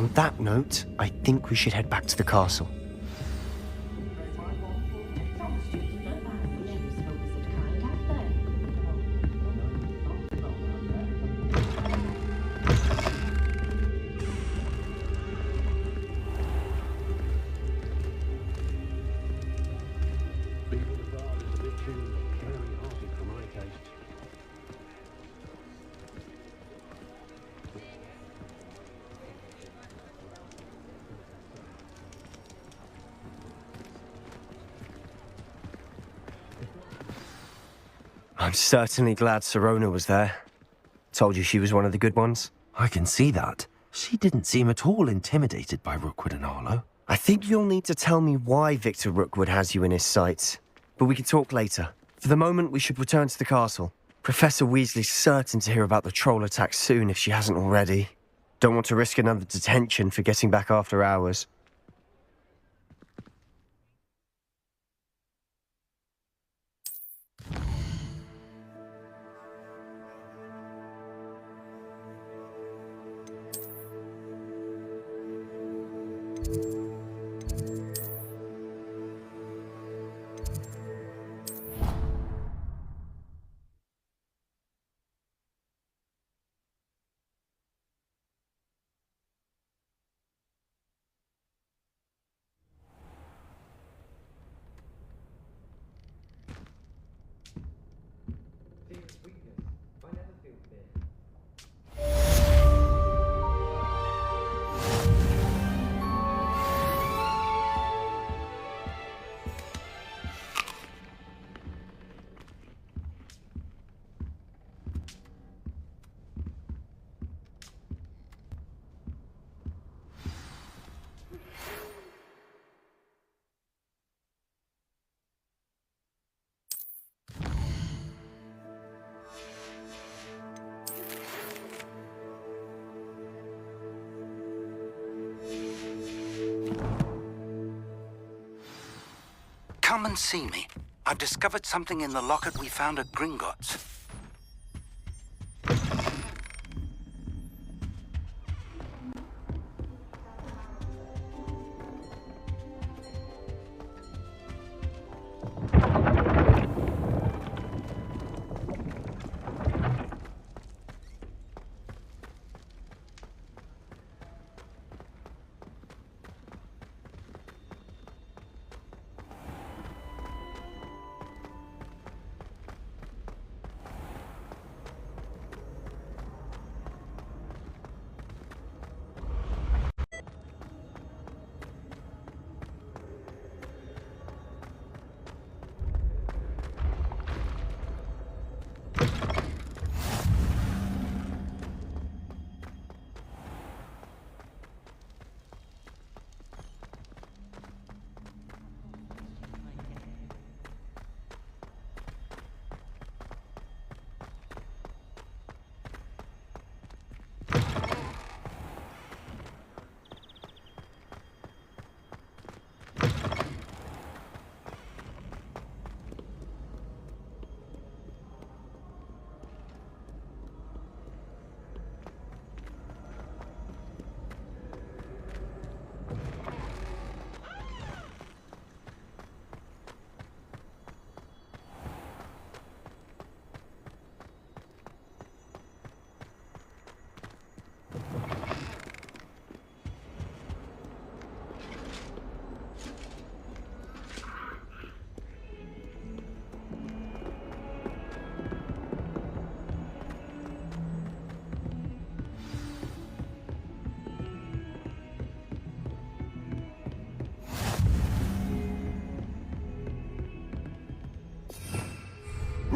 On that note, I think we should head back to the castle. I'm certainly glad Sirona was there. Told you she was one of the good ones. I can see that. She didn't seem at all intimidated by Rookwood and Arlo. I think you'll need to tell me why Victor Rookwood has you in his sights. But we can talk later. For the moment, we should return to the castle. Professor Weasley's certain to hear about the troll attack soon if she hasn't already. Don't want to risk another detention for getting back after hours. Come and see me. I've discovered something in the locket we found at Gringotts.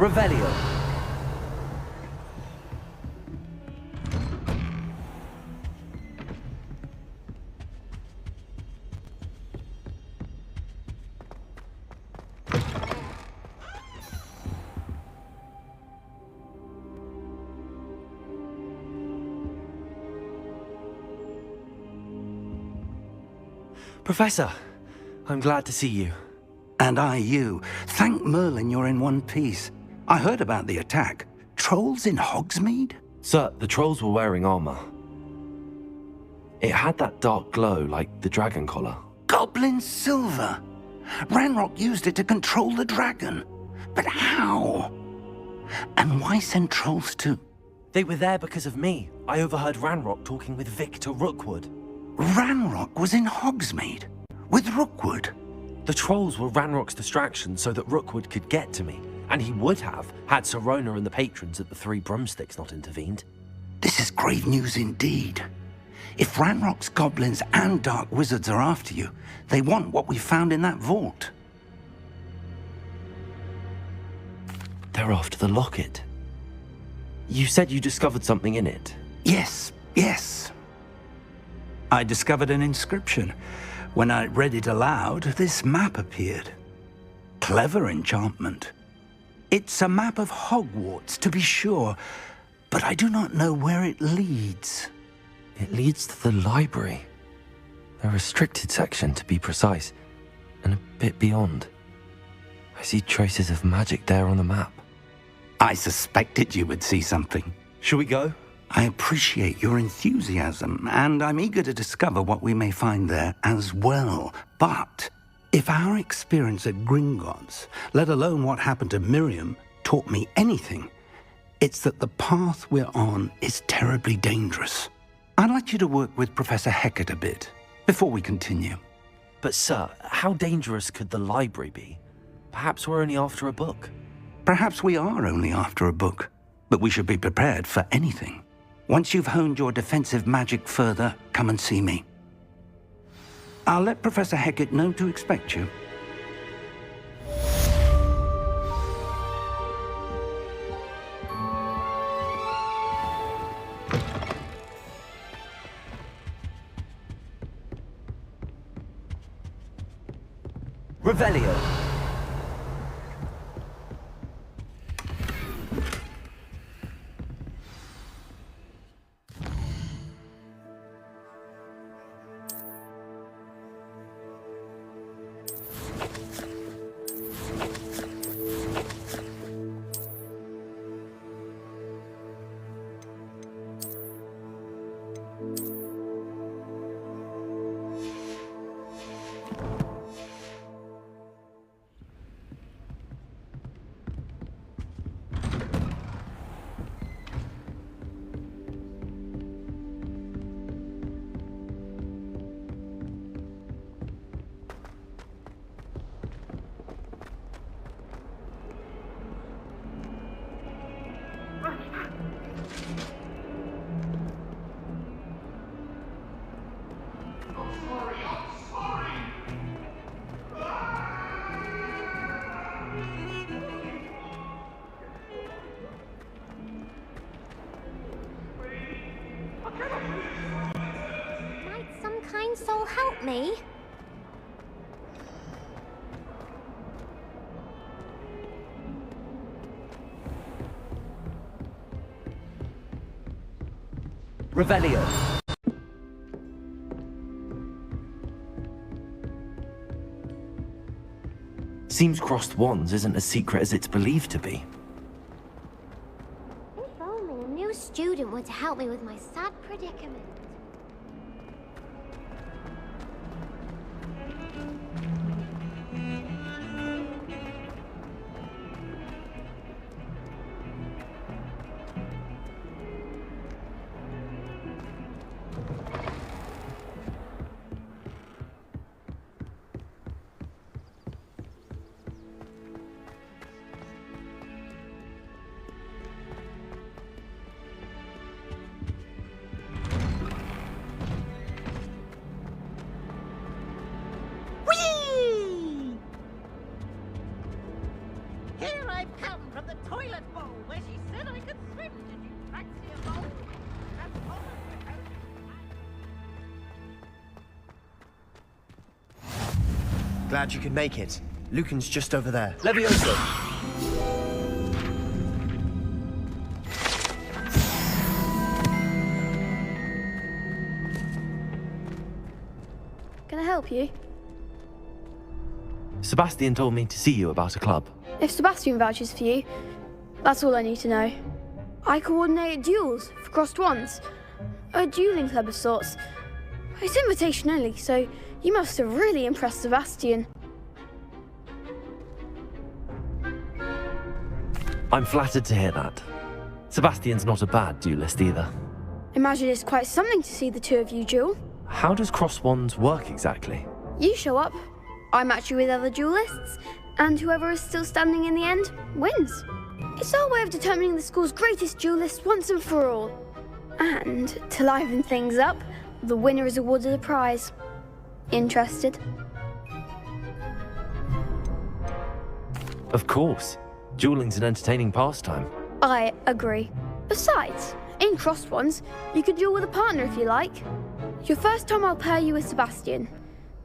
Revelio. Professor, I'm glad to see you. And I you. Thank Merlin you're in one piece. I heard about the attack. Trolls in Hogsmeade? Sir, the trolls were wearing armor. It had that dark glow like the dragon collar. Goblin silver! Ranrock used it to control the dragon. But how? And why send trolls to... They were there because of me. I overheard Ranrock talking with Victor Rookwood. Ranrock was in Hogsmeade with Rookwood. The trolls were Ranrock's distraction so that Rookwood could get to me. And he would have, had Sirona and the patrons at the Three Broomsticks not intervened. This is grave news indeed. If Ranrock's goblins and dark wizards are after you, they want what we found in that vault. They're after the locket. You said you discovered something in it. Yes. I discovered an inscription. When I read it aloud, this map appeared. Clever enchantment. It's a map of Hogwarts, to be sure, but I do not know where it leads. It leads to the library. The restricted section, to be precise, and a bit beyond. I see traces of magic there on the map. I suspected you would see something. Shall we go? I appreciate your enthusiasm, and I'm eager to discover what we may find there as well. But if our experience at Gringotts, let alone what happened to Miriam, taught me anything, it's that the path we're on is terribly dangerous. I'd like you to work with Professor Hecat a bit before we continue. But sir, how dangerous could the library be? Perhaps we're only after a book. Perhaps we are only after a book, but we should be prepared for anything. Once you've honed your defensive magic further, come and see me. I'll let Professor Hecat know to expect you. Revelio. Might some kind soul help me? Revelio. Seems crossed wands isn't as secret as it's believed to be. If only a new student were to help me with my sad predicament. Here I've come from the toilet bowl where she said I could swim. Did you fancy a bowl? That's all I Glad you could make it. Lucan's just over there. Levioso. Can I help you? Sebastian told me to see you about a club. If Sebastian vouches for you, that's all I need to know. I coordinate duels for crossed wands. A dueling club of sorts. It's invitation only, so you must have really impressed Sebastian. I'm flattered to hear that. Sebastian's not a bad duelist either. Imagine it's quite something to see the two of you duel. How does cross wands work exactly? You show up, I match you with other duelists, and whoever is still standing in the end wins. It's our way of determining the school's greatest duelist once and for all. And to liven things up, the winner is awarded a prize. Interested? Of course. Dueling's an entertaining pastime. I agree. Besides, in crossed ones, you can duel with a partner if you like. Your first time I'll pair you with Sebastian.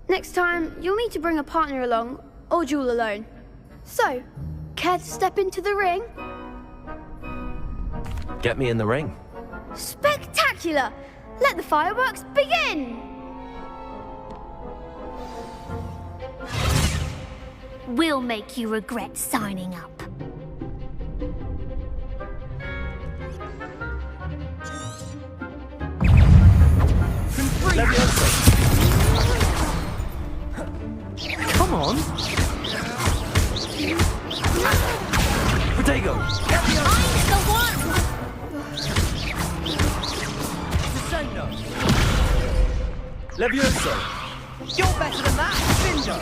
Next time, you'll need to bring a partner along, or duel alone. So, care to step into the ring? Get me in the ring. Spectacular! Let the fireworks begin! We'll make you regret signing up. Come on! Protego! I'm the one! Descendo! Levioso! You're better than that, Cindo!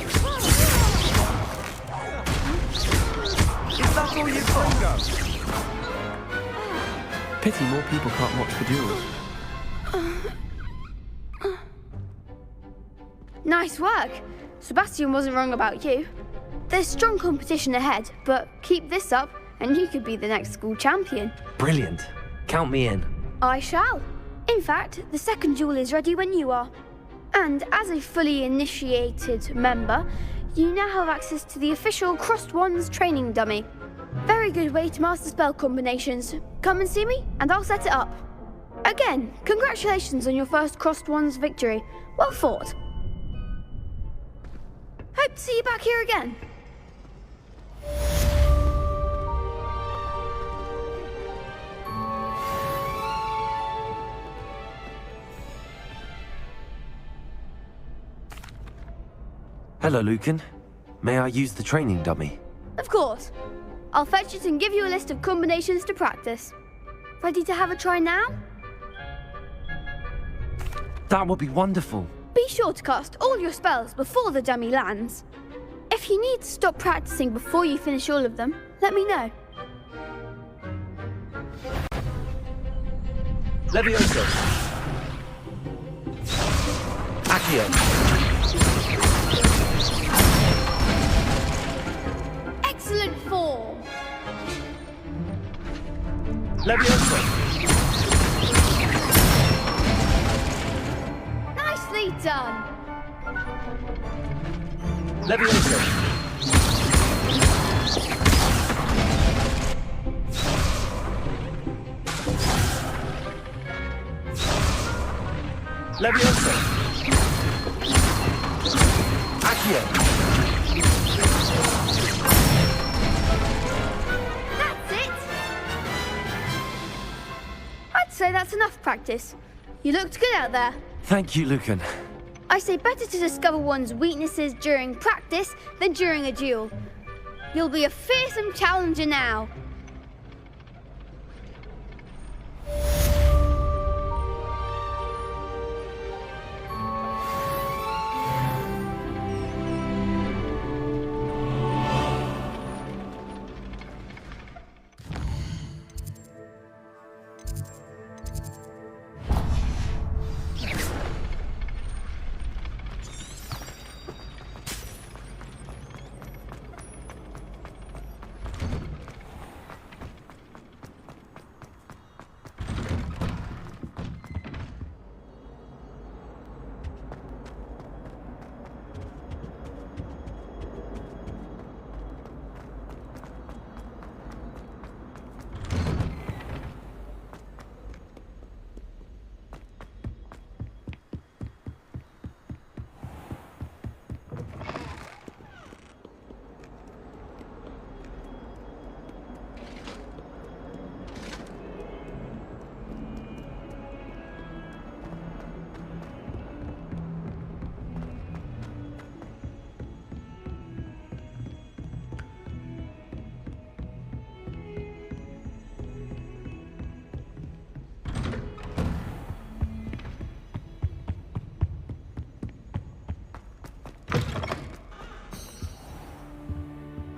Is that all you've got? Pity more people can't watch the duels. Nice work. Sebastian wasn't wrong about you. There's strong competition ahead, but keep this up and you could be the next school champion. Brilliant. Count me in. I shall. In fact, the second duel is ready when you are. And as a fully initiated member, you now have access to the official Crossed Wands training dummy. Very good way to master spell combinations. Come and see me, and I'll set it up. Again, congratulations on your first Crossed Wands victory. Well fought. Hope to see you back here again. Hello, Lucan. May I use the training dummy? Of course. I'll fetch it and give you a list of combinations to practice. Ready to have a try now? That would be wonderful. Be sure to cast all your spells before the dummy lands. If you need to stop practicing before you finish all of them, let me know. Levioso! Accio! Excellent form! Levioso! Nicely done! Levioso! Levioso! Accio! That's it! I'd say that's enough practice. You looked good out there. Thank you, Lucan. I say better to discover one's weaknesses during practice than during a duel. You'll be a fearsome challenger now.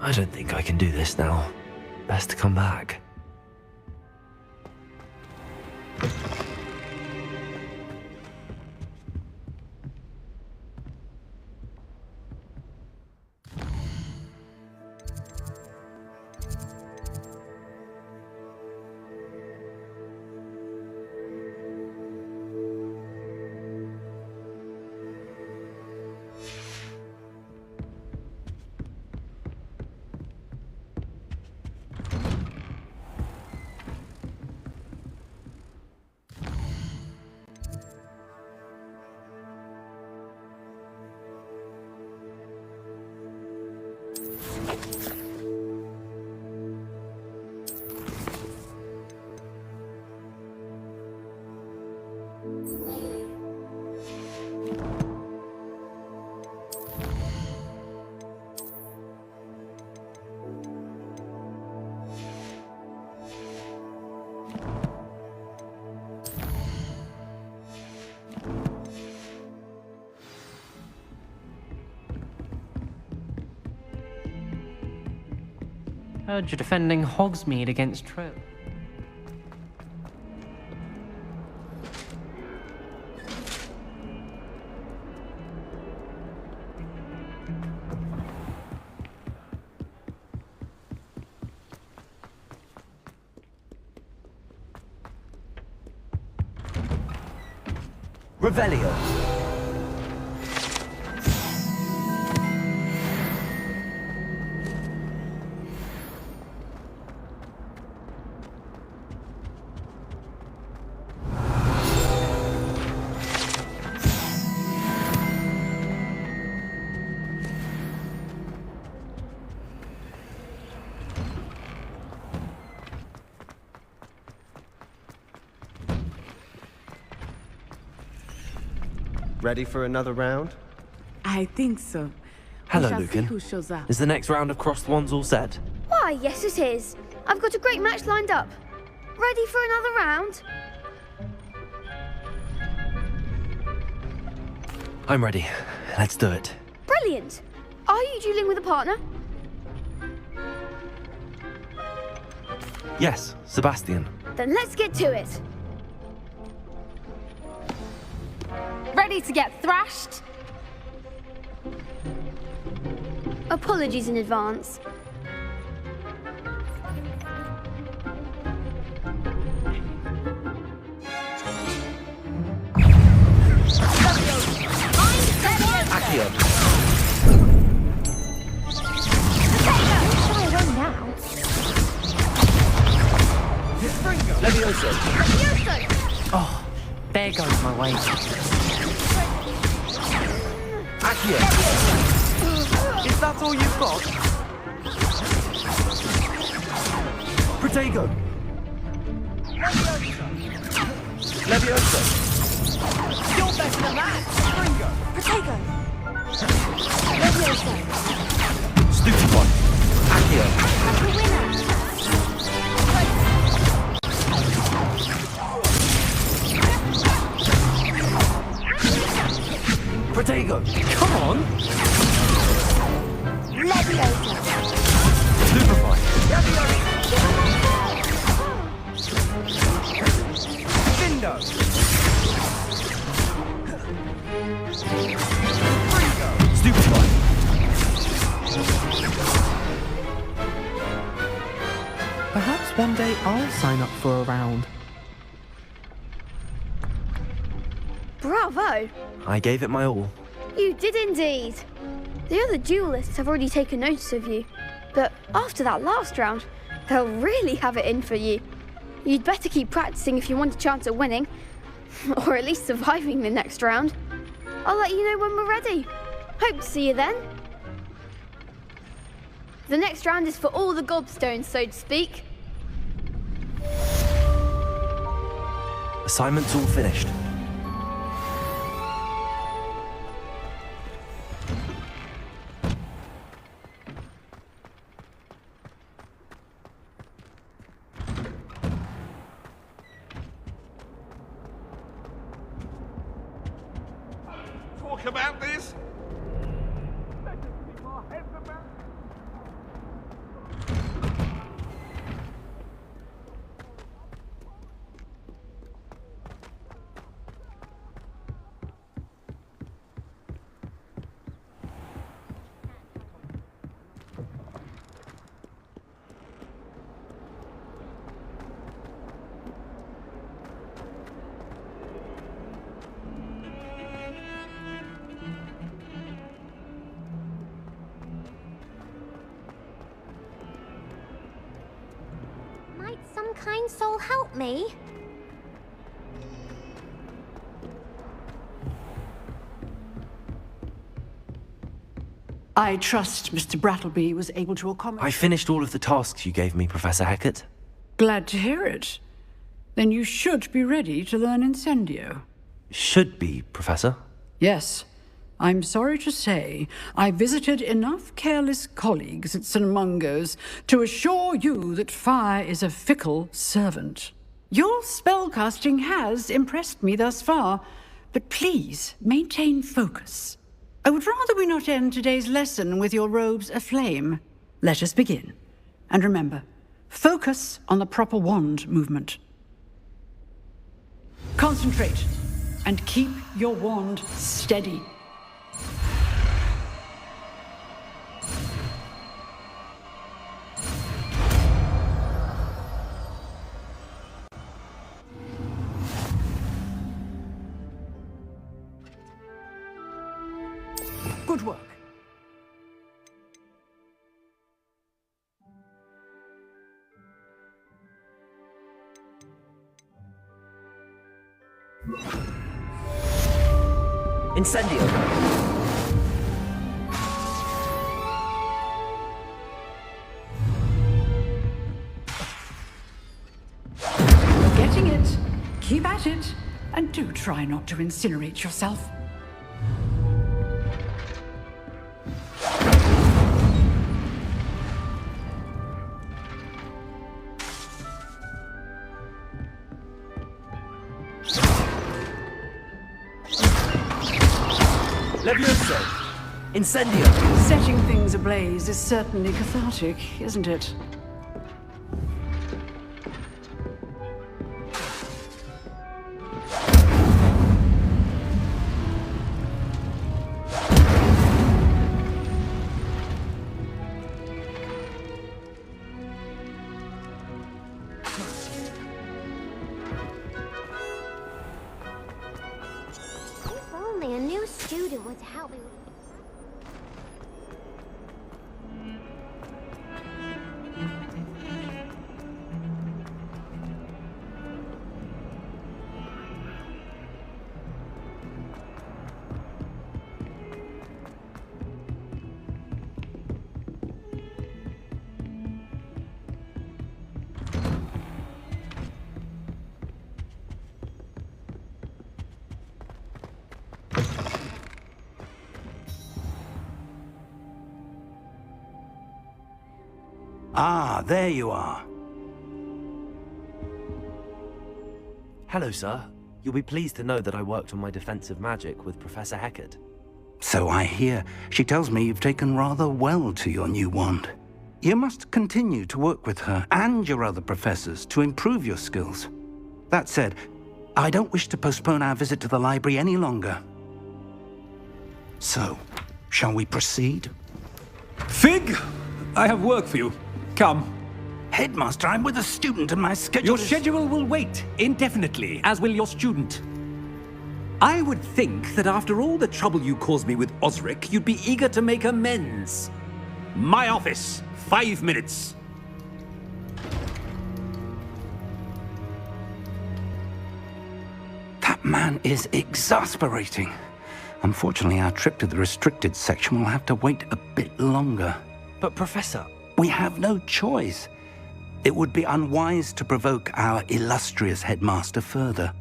I don't think I can do this now. Best to come back. Heard you're defending Hogsmeade against Trill. Revelio. Ready for another round? I think so. Hello, We shall see Lucan. who shows up. Is the next round of Crossed Wands all set? Why, yes it is. I've got a great match lined up. Ready for another round? I'm ready. Let's do it. Brilliant. Are you dueling with a partner? Yes, Sebastian. Then let's get to it. Ready to get thrashed? Apologies in advance. Accio. Levioso. Oh, there goes my way. Accio. Is that all you've got? Protego. Levioso. You're better than that! Ringo! Protego! Stupid one. Accio. Like a winner! Protego. Come on! Leviosa! Stupefy. Vindo. Stupefy. Perhaps one day I'll sign up for a round. Bravo. I gave it my all. You did indeed. The other duelists have already taken notice of you. But after that last round, they'll really have it in for you. You'd better keep practicing if you want a chance at winning. Or at least surviving the next round. I'll let you know when we're ready. Hope to see you then. The next round is for all the gobstones, so to speak. Assignment's all finished. Talk about this? Might some kind soul help me? I trust Mr. Brattleby was able to accommodate... I finished all of the tasks you gave me, Professor Hackett. Glad to hear it. Then you should be ready to learn Incendio. Should be, Professor. Yes. I'm sorry to say, I visited enough careless colleagues at St. Mungo's to assure you that fire is a fickle servant. Your spellcasting has impressed me thus far, but please maintain focus. I would rather we not end today's lesson with your robes aflame. Let us begin. And remember, focus on the proper wand movement. Concentrate, and keep your wand steady. Good work. Incendio! You're getting it. Keep at it. And do try not to incinerate yourself. Levioso! Incendio! Setting things ablaze is certainly cathartic, isn't it? If only a new student were to help me with... Ah, there you are. Hello, sir. You'll be pleased to know that I worked on my defensive magic with Professor Hackett. So I hear. She tells me you've taken rather well to your new wand. You must continue to work with her and your other professors to improve your skills. That said, I don't wish to postpone our visit to the library any longer. So, shall we proceed? Fig! I have work for you. Come. Headmaster, I'm with a student and my schedule Your schedule will wait indefinitely, as will your student. I would think that after all the trouble you caused me with Osric, you'd be eager to make amends. My office, 5 minutes. That man is exasperating. Unfortunately, our trip to the restricted section will have to wait a bit longer. But, Professor... We have no choice. It would be unwise to provoke our illustrious headmaster further.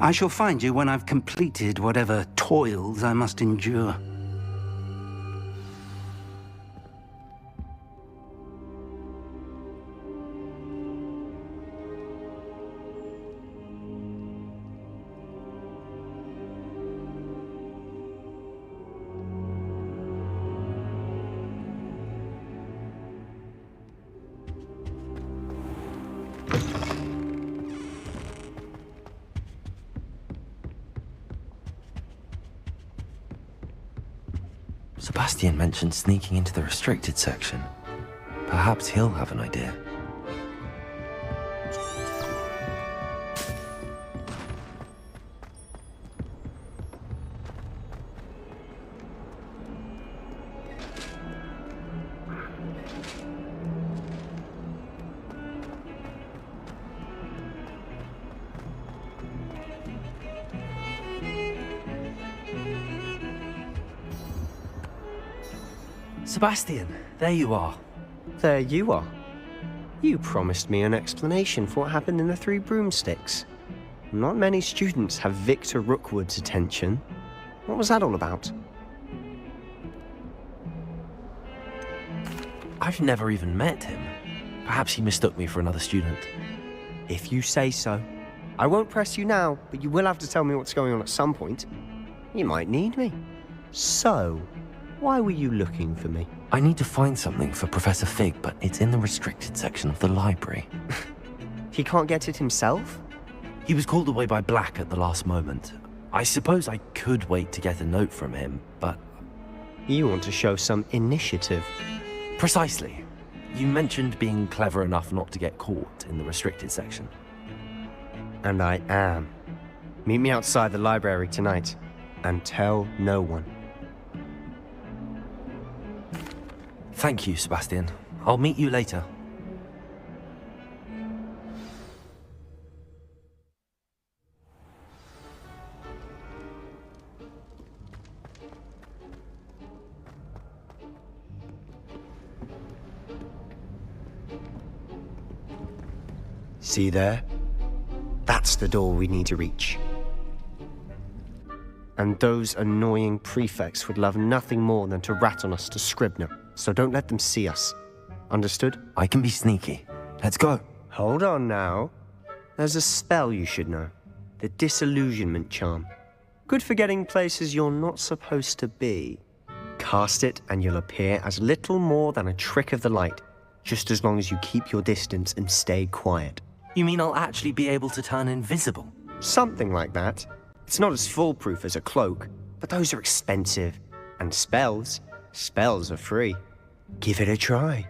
I shall find you when I've completed whatever toils I must endure. Sebastian mentioned sneaking into the restricted section. Perhaps he'll have an idea. Sebastian, there you are. There you are. You promised me an explanation for what happened in the Three Broomsticks. Not many students have Victor Rookwood's attention. What was that all about? I've never even met him. Perhaps he mistook me for another student. If you say so. I won't press you now, but you will have to tell me what's going on at some point. You might need me. So, why were you looking for me? I need to find something for Professor Fig, but it's in the restricted section of the library. He can't get it himself? He was called away by Black at the last moment. I suppose I could wait to get a note from him, but... You want to show some initiative. Precisely. You mentioned being clever enough not to get caught in the restricted section. And I am. Meet me outside the library tonight, and tell no one. Thank you, Sebastian. I'll meet you later. See there? That's the door we need to reach. And those annoying prefects would love nothing more than to rat on us to Scribner, so don't let them see us. Understood? I can be sneaky. Let's go. Hold on now. There's a spell you should know. The Disillusionment Charm. Good for getting places you're not supposed to be. Cast it and you'll appear as little more than a trick of the light, just as long as you keep your distance and stay quiet. You mean I'll actually be able to turn invisible? Something like that. It's not as foolproof as a cloak, but those are expensive. And spells are free. Give it a try.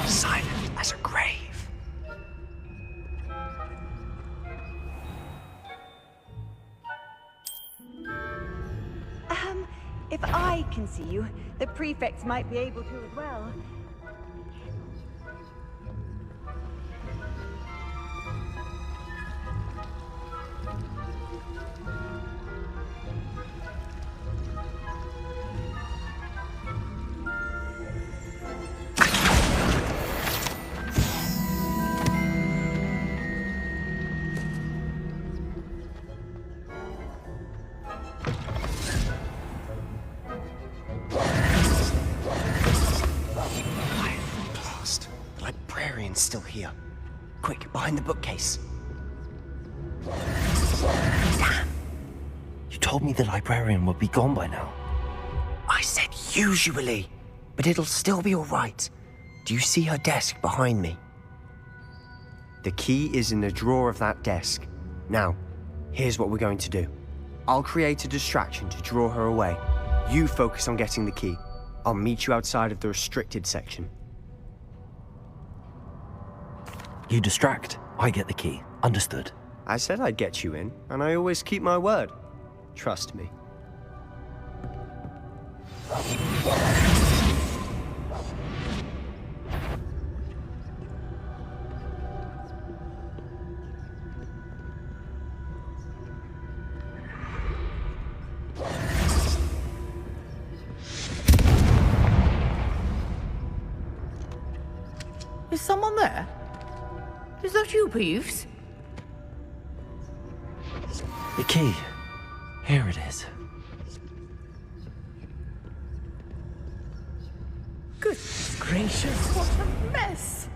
Silent as a grave. If I can see you, the prefects might be able to as well. Still here. Quick, behind the bookcase. Damn! You told me the librarian would be gone by now. I said usually, but it'll still be all right. Do you see her desk behind me? The key is in the drawer of that desk. Now, here's what we're going to do. I'll create a distraction to draw her away. You focus on getting the key. I'll meet you outside of the restricted section. You distract, I get the key. Understood. I said I'd get you in, and I always keep my word. Trust me. Is someone there? Is that you, Peeves? The key. Here it is. Goodness gracious, what a mess!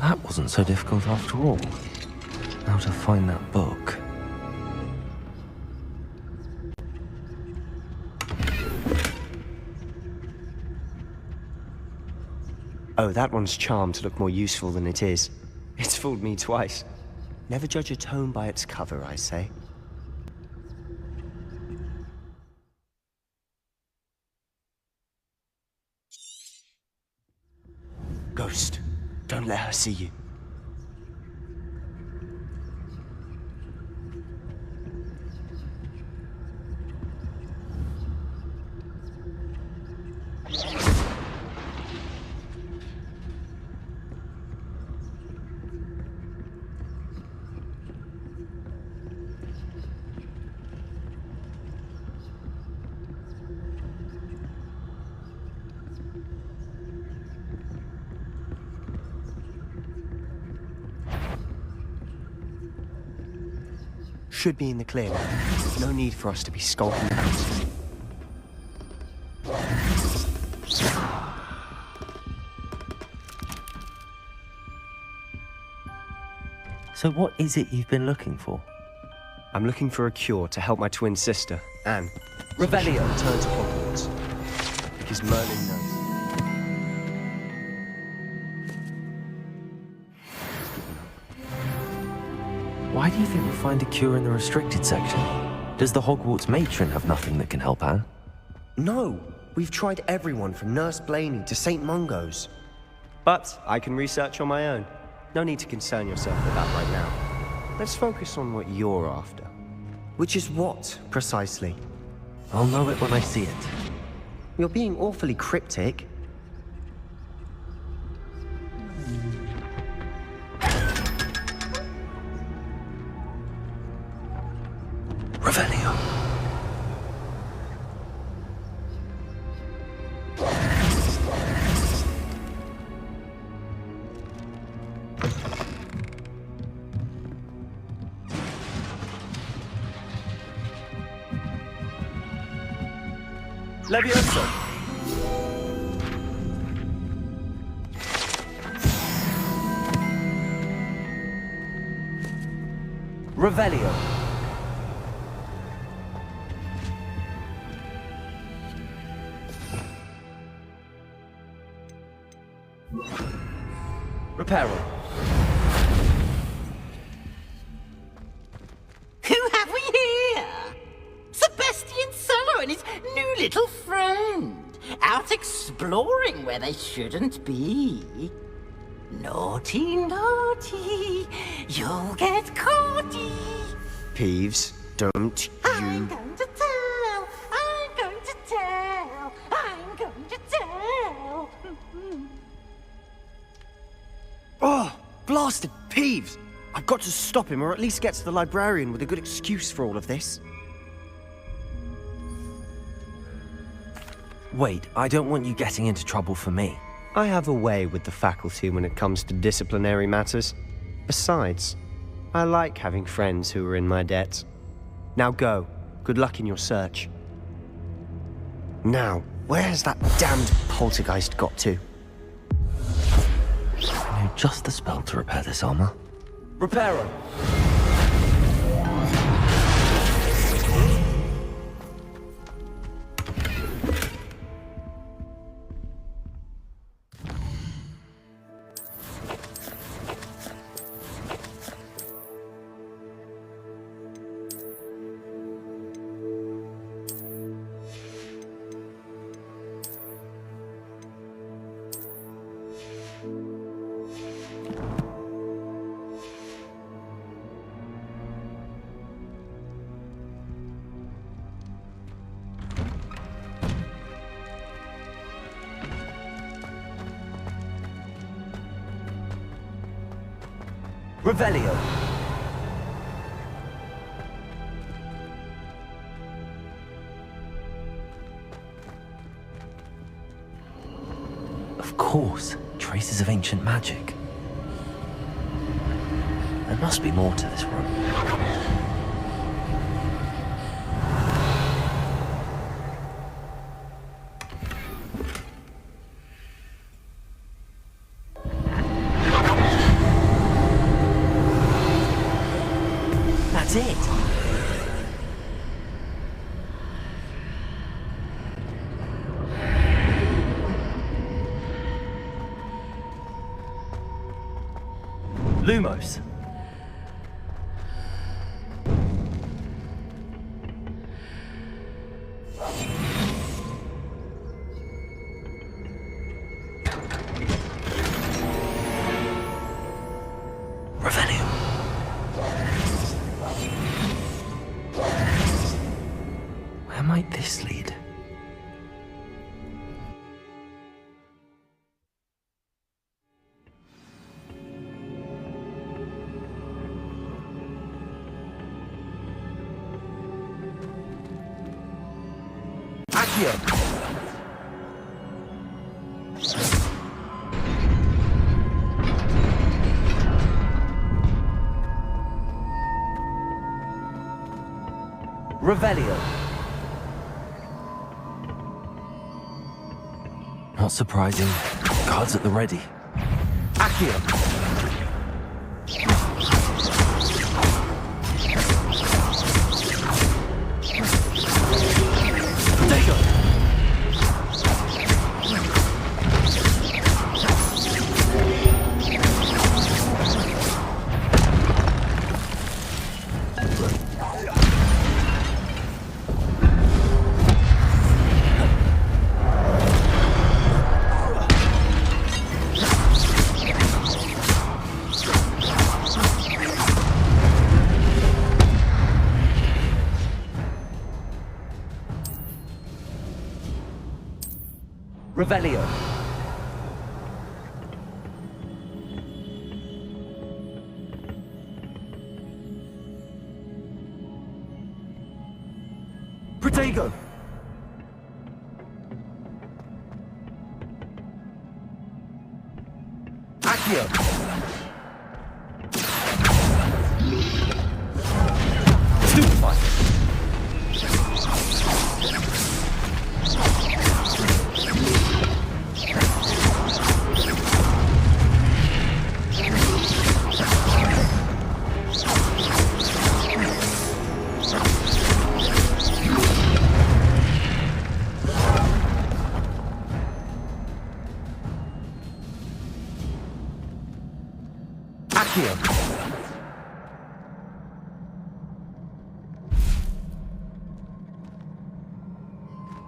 That wasn't so difficult after all. Now to find that book. Oh, that one's charmed to look more useful than it is. It's fooled me twice. Never judge a tome by its cover, I say. Ghost, don't let her see you. Should be in the clear now. No need for us to be skulking about. So what is it you've been looking for? I'm looking for a cure to help my twin sister, Anne. Revelio. Return to Hogwarts. Because Merlin knows. Why do you think we'll find a cure in the restricted section? Does the Hogwarts matron have nothing that can help Anne? No! We've tried everyone from Nurse Blaney to St. Mungo's. But I can research on my own. No need to concern yourself with that right now. Let's focus on what you're after. Which is what, precisely? I'll know it when I see it. You're being awfully cryptic. Revelio. Levioso! Revelio. Reparo. Who have we here? Sebastian Solo and his new little friend, out exploring where they shouldn't be. Naughty, naughty, you'll get caughty. Peeves, don't I'm going to tell, I'm going to tell, I'm going to tell. Oh, blasted Peeves! I've got to stop him, or at least get to the librarian with a good excuse for all of this. Wait, I don't want you getting into trouble for me. I have a way with the faculty when it comes to disciplinary matters. Besides, I like having friends who are in my debt. Now go. Good luck in your search. Now, where has that damned poltergeist got to? I know just the spell to repair this armor. Reparo! Revelio. Of course, traces of ancient magic. There must be more to this room. That's it! Lumos. Revelio. Where might this lead? Accio. Revelio. Not surprising. Cards at the ready. Accio. Protego. Revelio. Protego. Accio. Stupefy. Accio.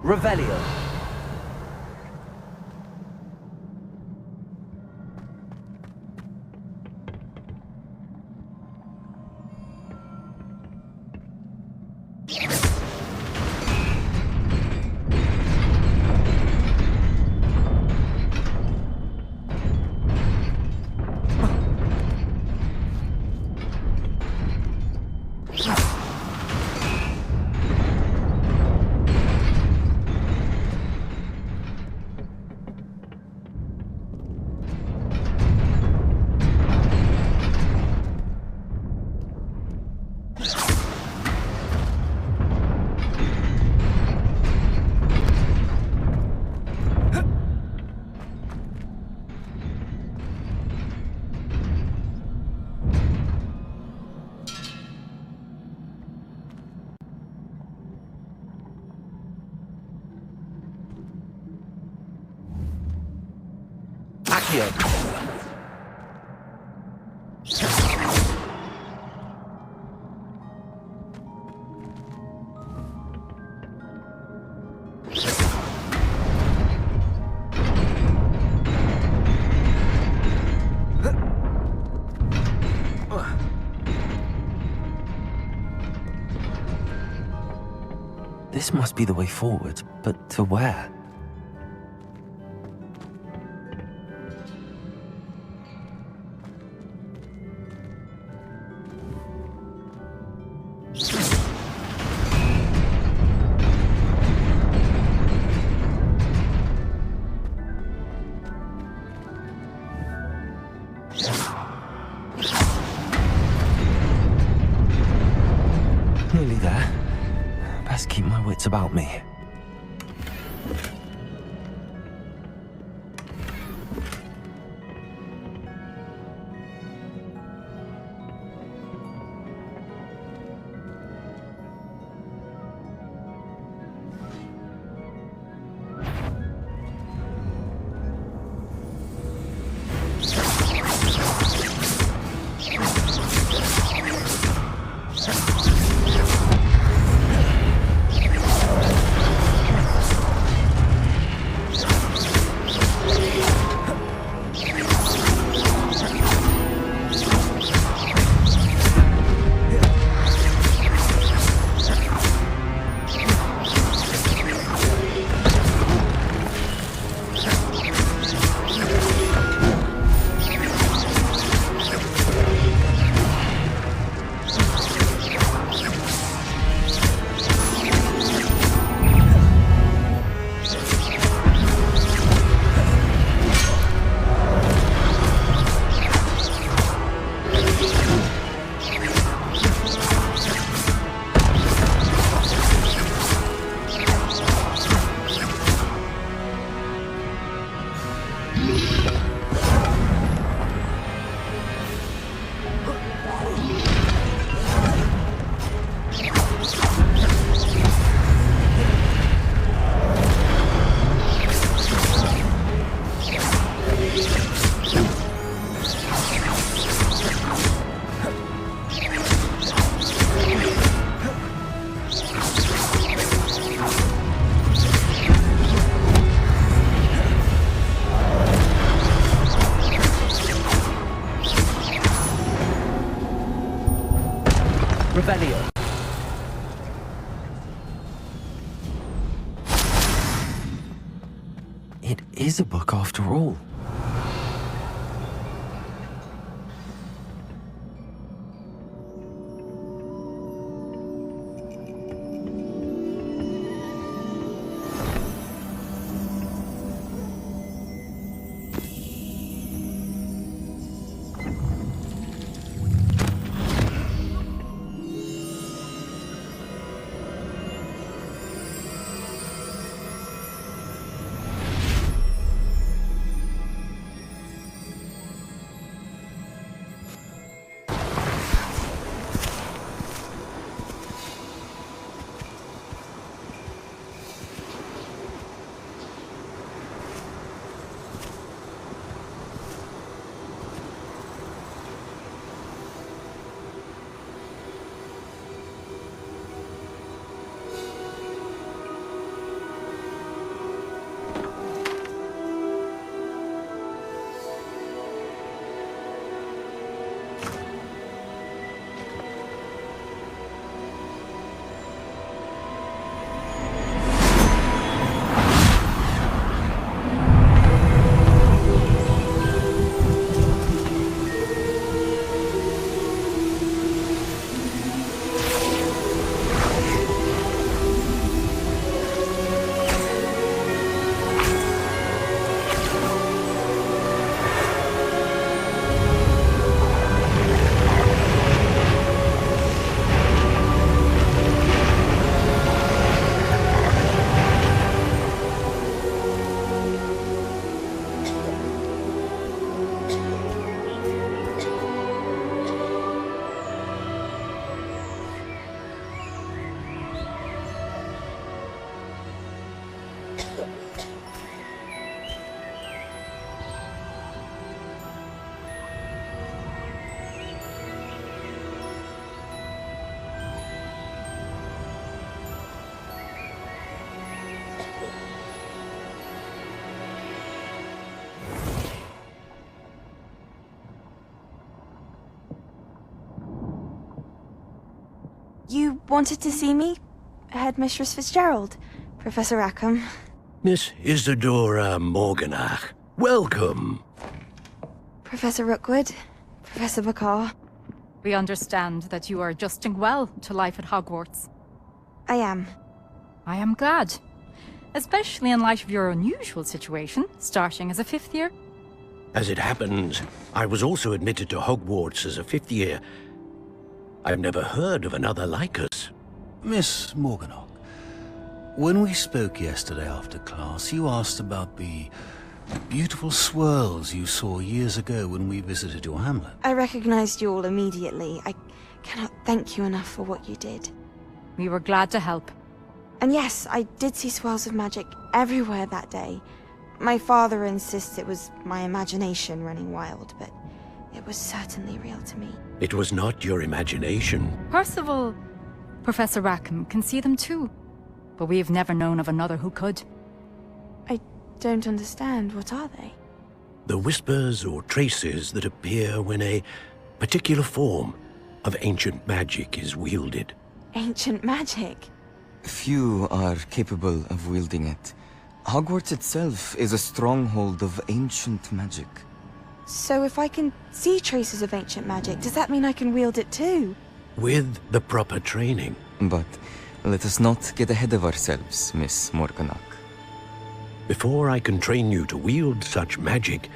Revelio. Accio. This must be the way forward, but to where? Nearly there. Best keep my wits about me. Revelio. It is a book after all. You wanted to see me? Headmistress Fitzgerald? Professor Rackham? Miss Isadora Morganach, welcome. Professor Rookwood? Professor Bakar? We understand that you are adjusting well to life at Hogwarts. I am. I am glad. Especially in light of your unusual situation, starting as a 5th year. As it happens, I was also admitted to Hogwarts as a 5th year. I've never heard of another like us. Miss Morganach, when we spoke yesterday after class, you asked about the beautiful swirls you saw years ago when we visited your hamlet. I recognized you all immediately. I cannot thank you enough for what you did. We were glad to help. And yes, I did see swirls of magic everywhere that day. My father insists it was my imagination running wild, but it was certainly real to me. It was not your imagination. Percival, Professor Rackham can see them too. But we have never known of another who could. I don't understand. What are they? The whispers or traces that appear when a particular form of ancient magic is wielded. Ancient magic? Few are capable of wielding it. Hogwarts itself is a stronghold of ancient magic. So if I can see traces of ancient magic, does that mean I can wield it too? With the proper training. But let us not get ahead of ourselves, Miss Morganach. Before I can train you to wield such magic,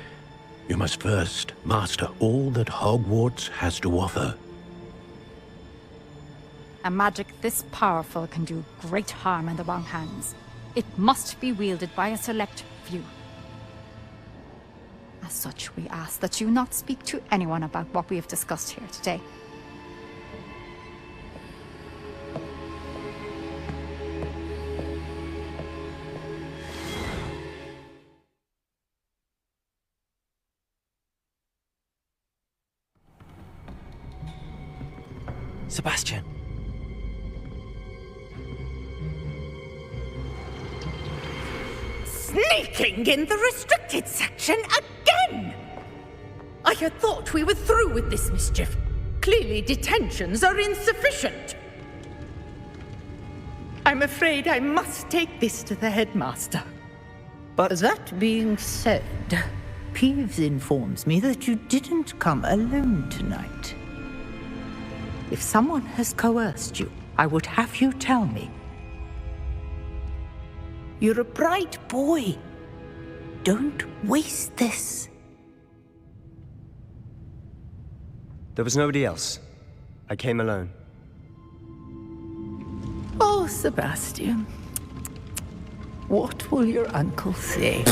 you must first master all that Hogwarts has to offer. A magic this powerful can do great harm in the wrong hands. It must be wielded by a select few. As such, we ask that you not speak to anyone about what we have discussed here today. Sebastian. Sneaking in the restricted section again! I had thought we were through with this mischief. Clearly, detentions are insufficient. I'm afraid I must take this to the headmaster. But that being said, Peeves informs me that you didn't come alone tonight. If someone has coerced you, I would have you tell me. You're a bright boy. Don't waste this. there was nobody else. I came alone. Oh, Sebastian. What will your uncle say?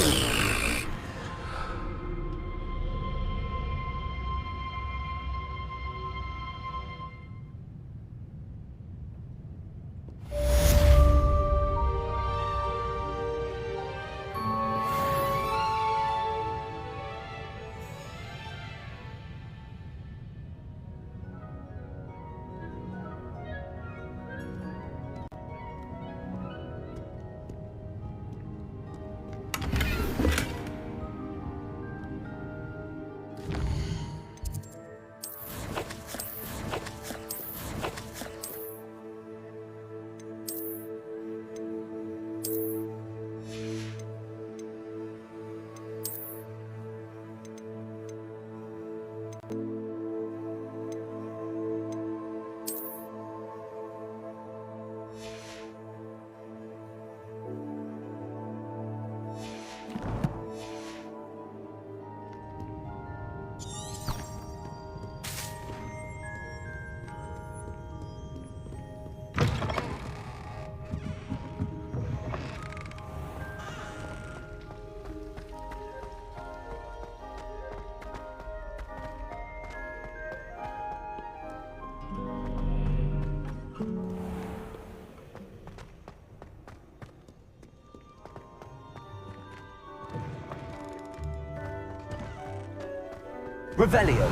Revelio.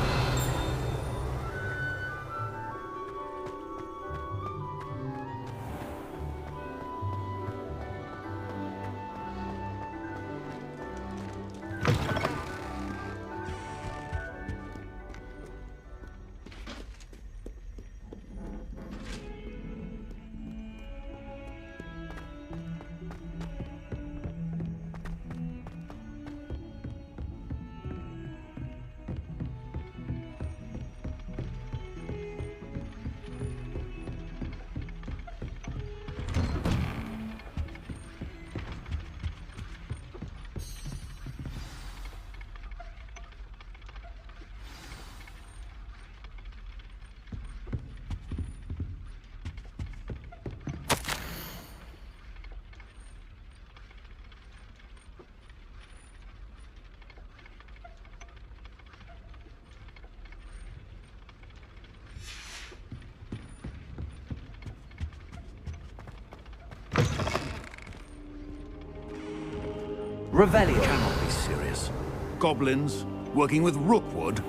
Revelio. Cannot be serious. Goblins working with Rookwood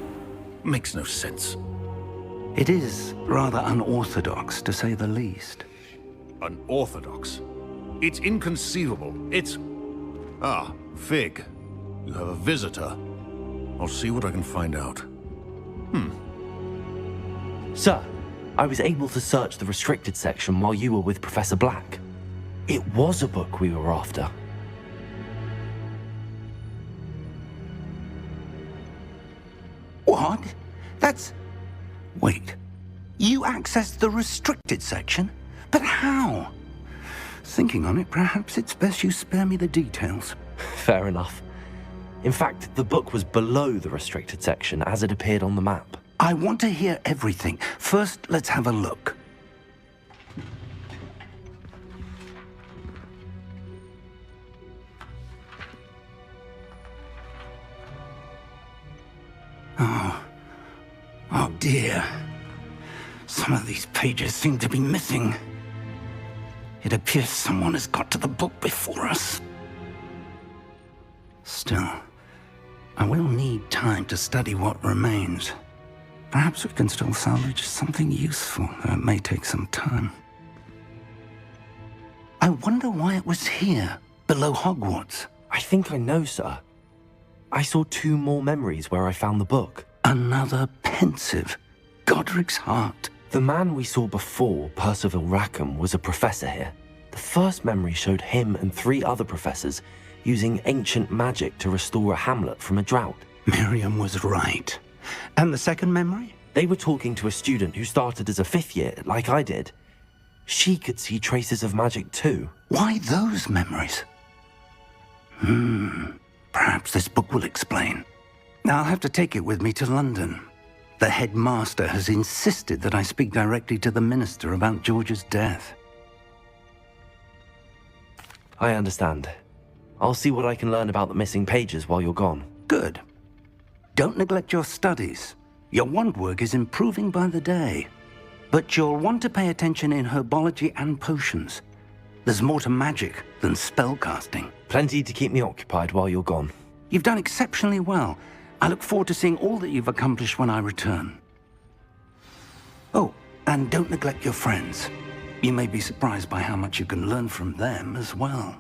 makes no sense. It is rather unorthodox, to say the least. Unorthodox? It's inconceivable. It's... Ah, Fig. You have a visitor. I'll see what I can find out. Sir, I was able to search the restricted section while you were with Professor Black. It was a book we were after. What? That's... Wait. You accessed the restricted section? But how? Thinking on it, perhaps it's best you spare me the details. Fair enough. In fact, the book was below the restricted section as it appeared on the map. I want to hear everything. First, let's have a look. Oh dear. Some of these pages seem to be missing. It appears someone has got to the book before us. Still, I will need time to study what remains. Perhaps we can still salvage something useful, though it may take some time. I wonder why it was here, below Hogwarts. I think I know, sir. I saw 2 more memories where I found the book. Another pensive. Godric's heart. The man we saw before, Percival Rackham, was a professor here. The first memory showed him and 3 other professors using ancient magic to restore a hamlet from a drought. Miriam was right. And the second memory? They were talking to a student who started as a 5th year, like I did. She could see traces of magic too. Why those memories? Perhaps this book will explain. Now I'll have to take it with me to London. The headmaster has insisted that I speak directly to the minister about George's death. I understand. I'll see what I can learn about the missing pages while you're gone. Good. Don't neglect your studies. Your wand work is improving by the day. But you'll want to pay attention in herbology and potions. There's more to magic than spellcasting. Plenty to keep me occupied while you're gone. You've done exceptionally well. I look forward to seeing all that you've accomplished when I return. Oh, and don't neglect your friends. You may be surprised by how much you can learn from them as well.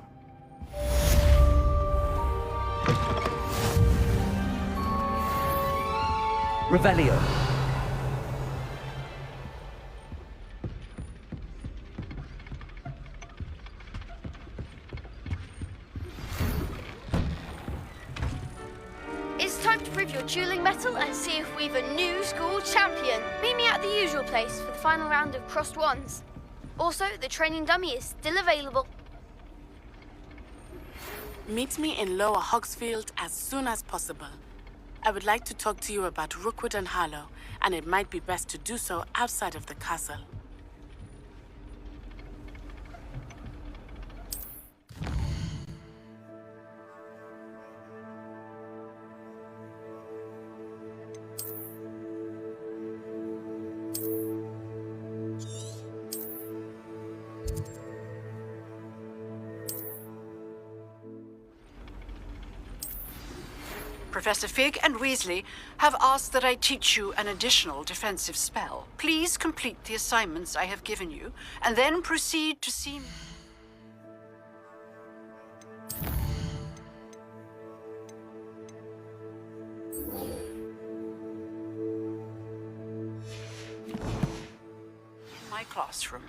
Revelio. It's time to prove your dueling mettle and see if we've a new school champion. Meet me at the usual place for the final round of crossed wands. Also, the training dummy is still available. Meet me in Lower Hogsfield as soon as possible. I would like to talk to you about Rookwood and Harlow, and it might be best to do so outside of the castle. Professor Fig and Weasley have asked that I teach you an additional defensive spell. Please complete the assignments I have given you, and then proceed to see me. My classroom.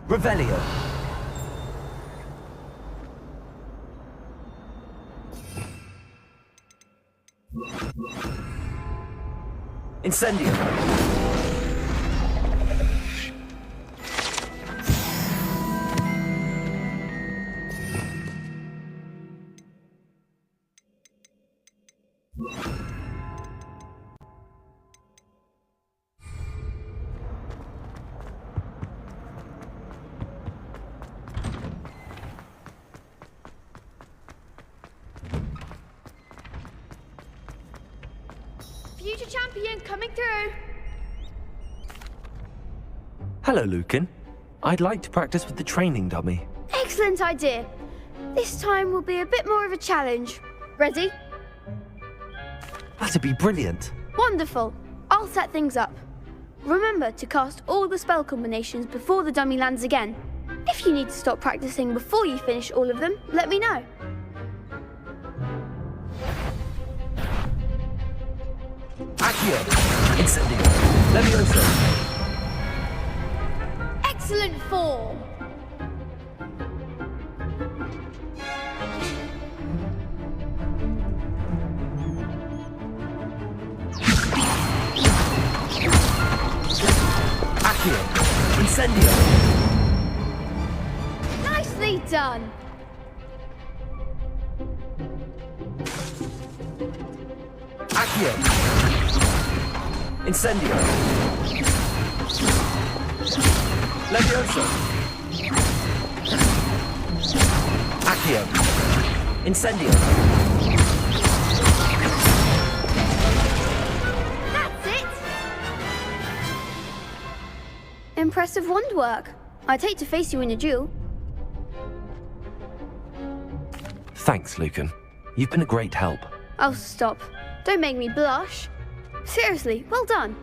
Revelio. Incendio. Future champion coming through. Hello, Lucan. I'd like to practice with the training dummy. Excellent idea. This time will be a bit more of a challenge. Ready? That'd be brilliant. Wonderful. I'll set things up. Remember to cast all the spell combinations before the dummy lands again. If you need to stop practicing before you finish all of them, let me know. Accio! Incendio! Levioso! Excellent form. Accio! Incendio! Nicely done. Accio! Incendio! Levioso! Accio! Incendio! That's it. Impressive wand work. I'd hate to face you in a duel. Thanks, Lucan. You've been a great help. Oh, stop. Don't make me blush. Seriously, well done.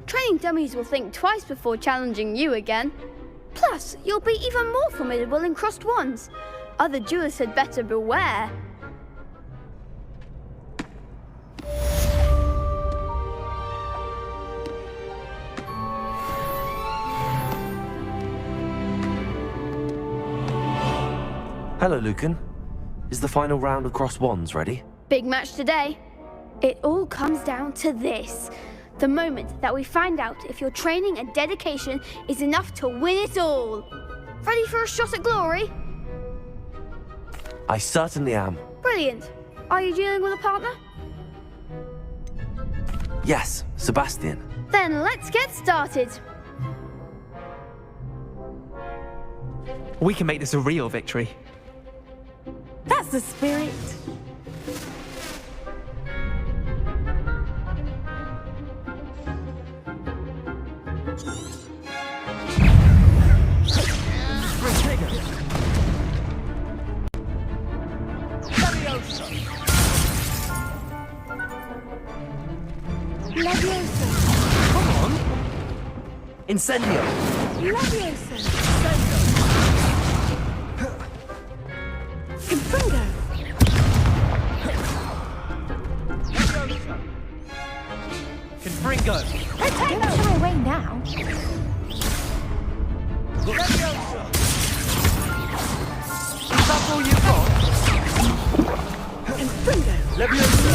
Training dummies will think twice before challenging you again. Plus, you'll be even more formidable in crossed wands. Other duelists had better beware. Hello, Lucan. Is the final round of crossed wands ready? Big match today. It all comes down to this. The moment that we find out if your training and dedication is enough to win it all. Ready for a shot at glory? I certainly am. Brilliant. Are you dealing with a partner? Yes, Sebastian. Then let's get started. We can make this a real victory. That's the spirit. Levioso. Come on! Incendio! Levioso. Confringo. Confringo! Don't shy away now. Levioso! Is that all you've got? Confringo. Levioso!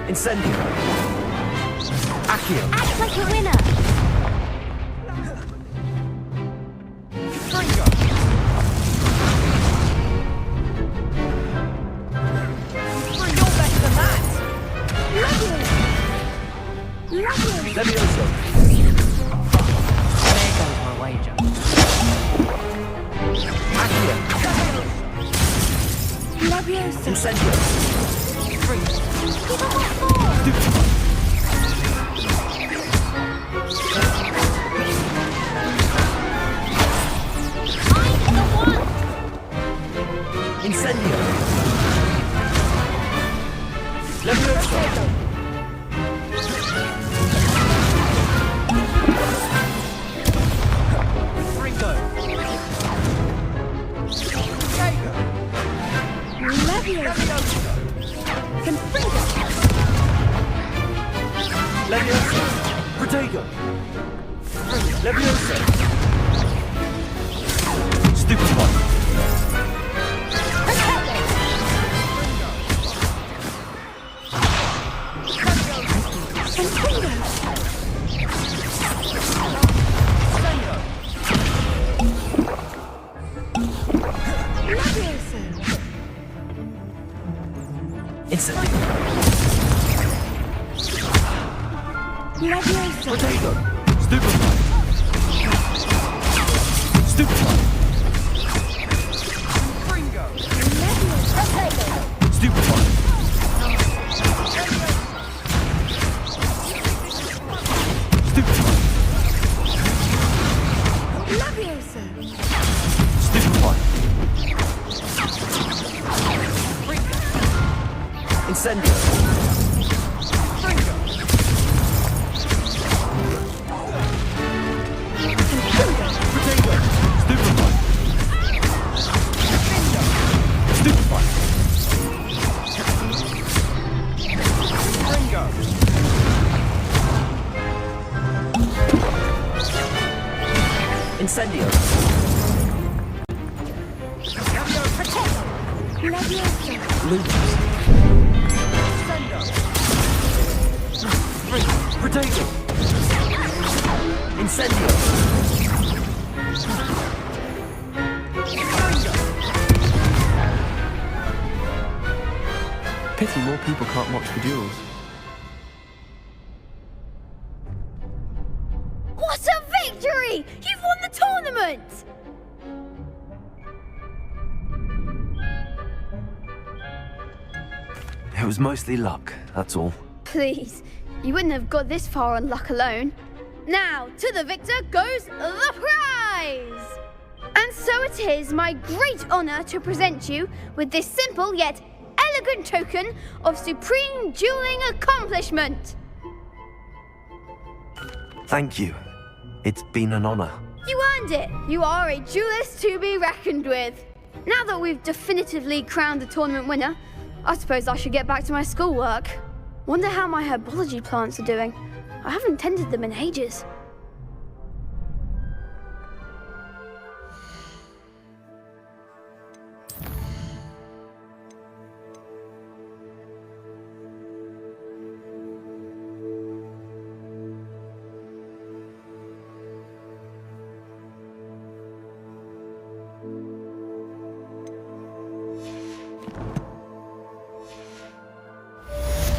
Incendio! Accio! Act like a winner. Confringo! You're better than that! Levioso. Levioso! There goes my wager. Accio! Levioso. Incendio! Incendio! Levioso! Ringo! Levioso. Confringo. Levioso! Protego! Levioso! Stupid one! Instantly. Levioso. Potato. Stupid one. Stupid one. Ringo! Stupid one. Incendio. Incendio. Lupus. Potato. Incendio. Pity more people can't watch the duels. What a victory! You've won the tournament! It was mostly luck, that's all. Please, you wouldn't have got this far on luck alone. Now, to the victor goes the prize! And so it is my great honour to present you with this simple yet elegant token of supreme dueling accomplishment. Thank you. It's been an honor. You earned it. You are a duelist to be reckoned with. Now that we've definitively crowned the tournament winner, I suppose I should get back to my schoolwork. Wonder how my herbology plants are doing. I haven't tended them in ages.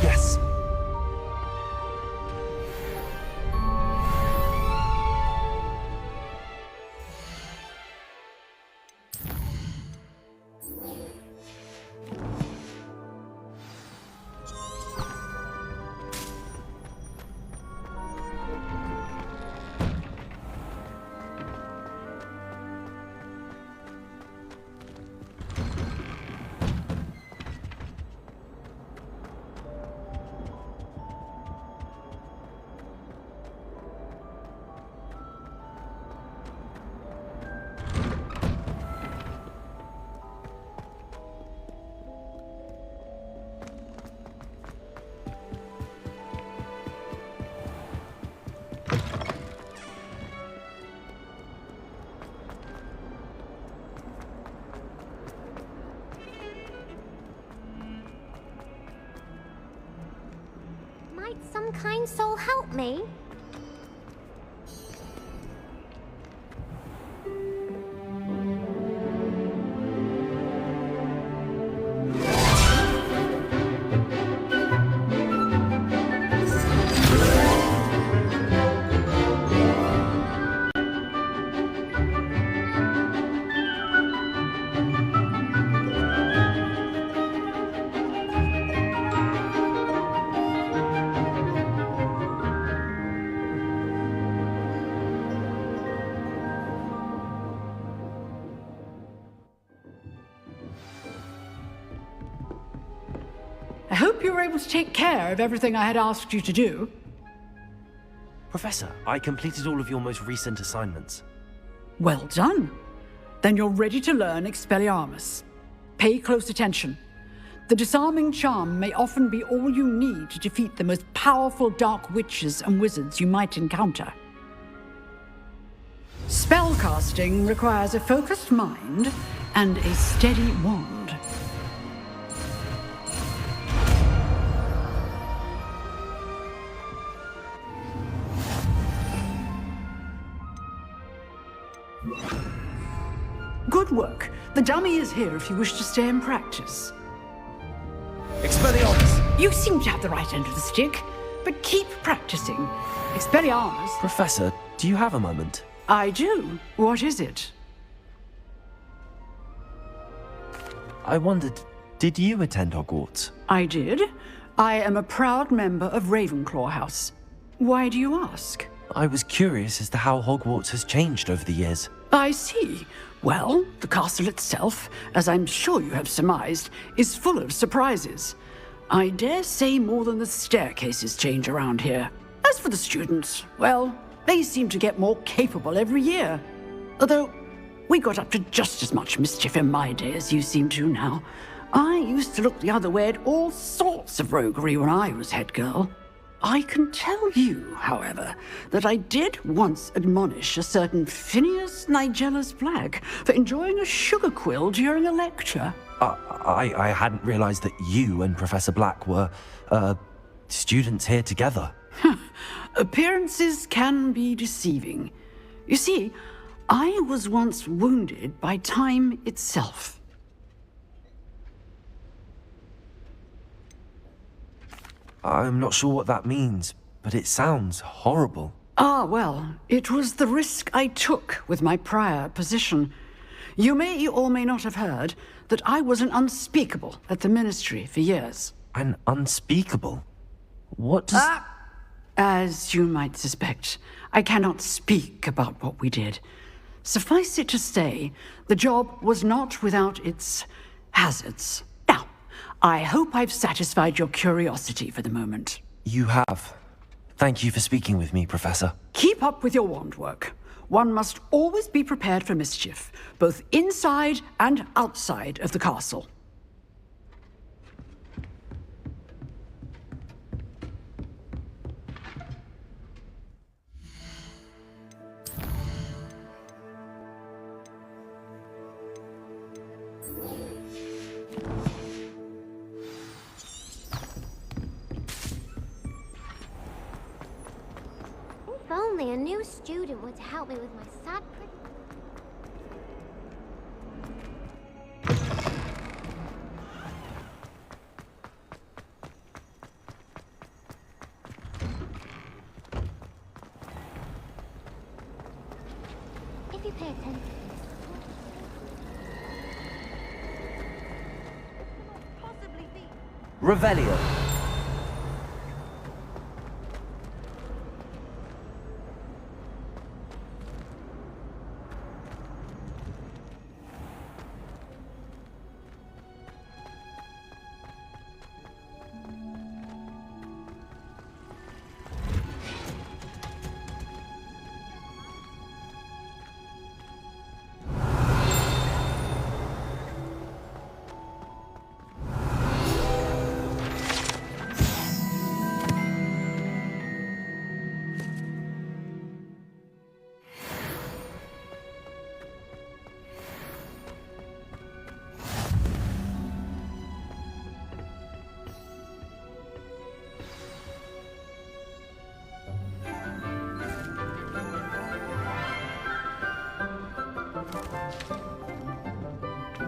Yes. Might some kind soul help me? I hope you were able to take care of everything I had asked you to do. Professor, I completed all of your most recent assignments. Well done. Then you're ready to learn Expelliarmus. Pay close attention. The disarming charm may often be all you need to defeat the most powerful dark witches and wizards you might encounter. Spellcasting requires a focused mind and a steady wand. Good work. The dummy is here if you wish to stay and practice. Expelliarmus! You seem to have the right end of the stick, but keep practicing. Expelliarmus... Professor, do you have a moment? I do. What is it? I wondered, did you attend Hogwarts? I did. I am a proud member of Ravenclaw House. Why do you ask? I was curious as to how Hogwarts has changed over the years. I see. Well, the castle itself, as I'm sure you have surmised, is full of surprises. I dare say more than the staircases change around here. As for the students, well, they seem to get more capable every year. Although, we got up to just as much mischief in my day as you seem to now. I used to look the other way at all sorts of roguery when I was head girl. I can tell you, however, that I did once admonish a certain Phineas Nigella's Black for enjoying a sugar quill during a lecture. I hadn't realized that you and Professor Black were, students here together. Appearances can be deceiving. You see, I was once wounded by time itself. I'm not sure what that means, but it sounds horrible. Ah, well, it was the risk I took with my prior position. You may or may not have heard that I was an unspeakable at the Ministry for years. An unspeakable? What does... As you might suspect, I cannot speak about what we did. Suffice it to say, the job was not without its hazards. Now, I hope I've satisfied your curiosity for the moment. You have. Thank you for speaking with me, Professor. Keep up with your wand work. One must always be prepared for mischief, both inside and outside of the castle. If only a new student would help me with my sad pretty... If you pay attention... Possibly be. Revelio.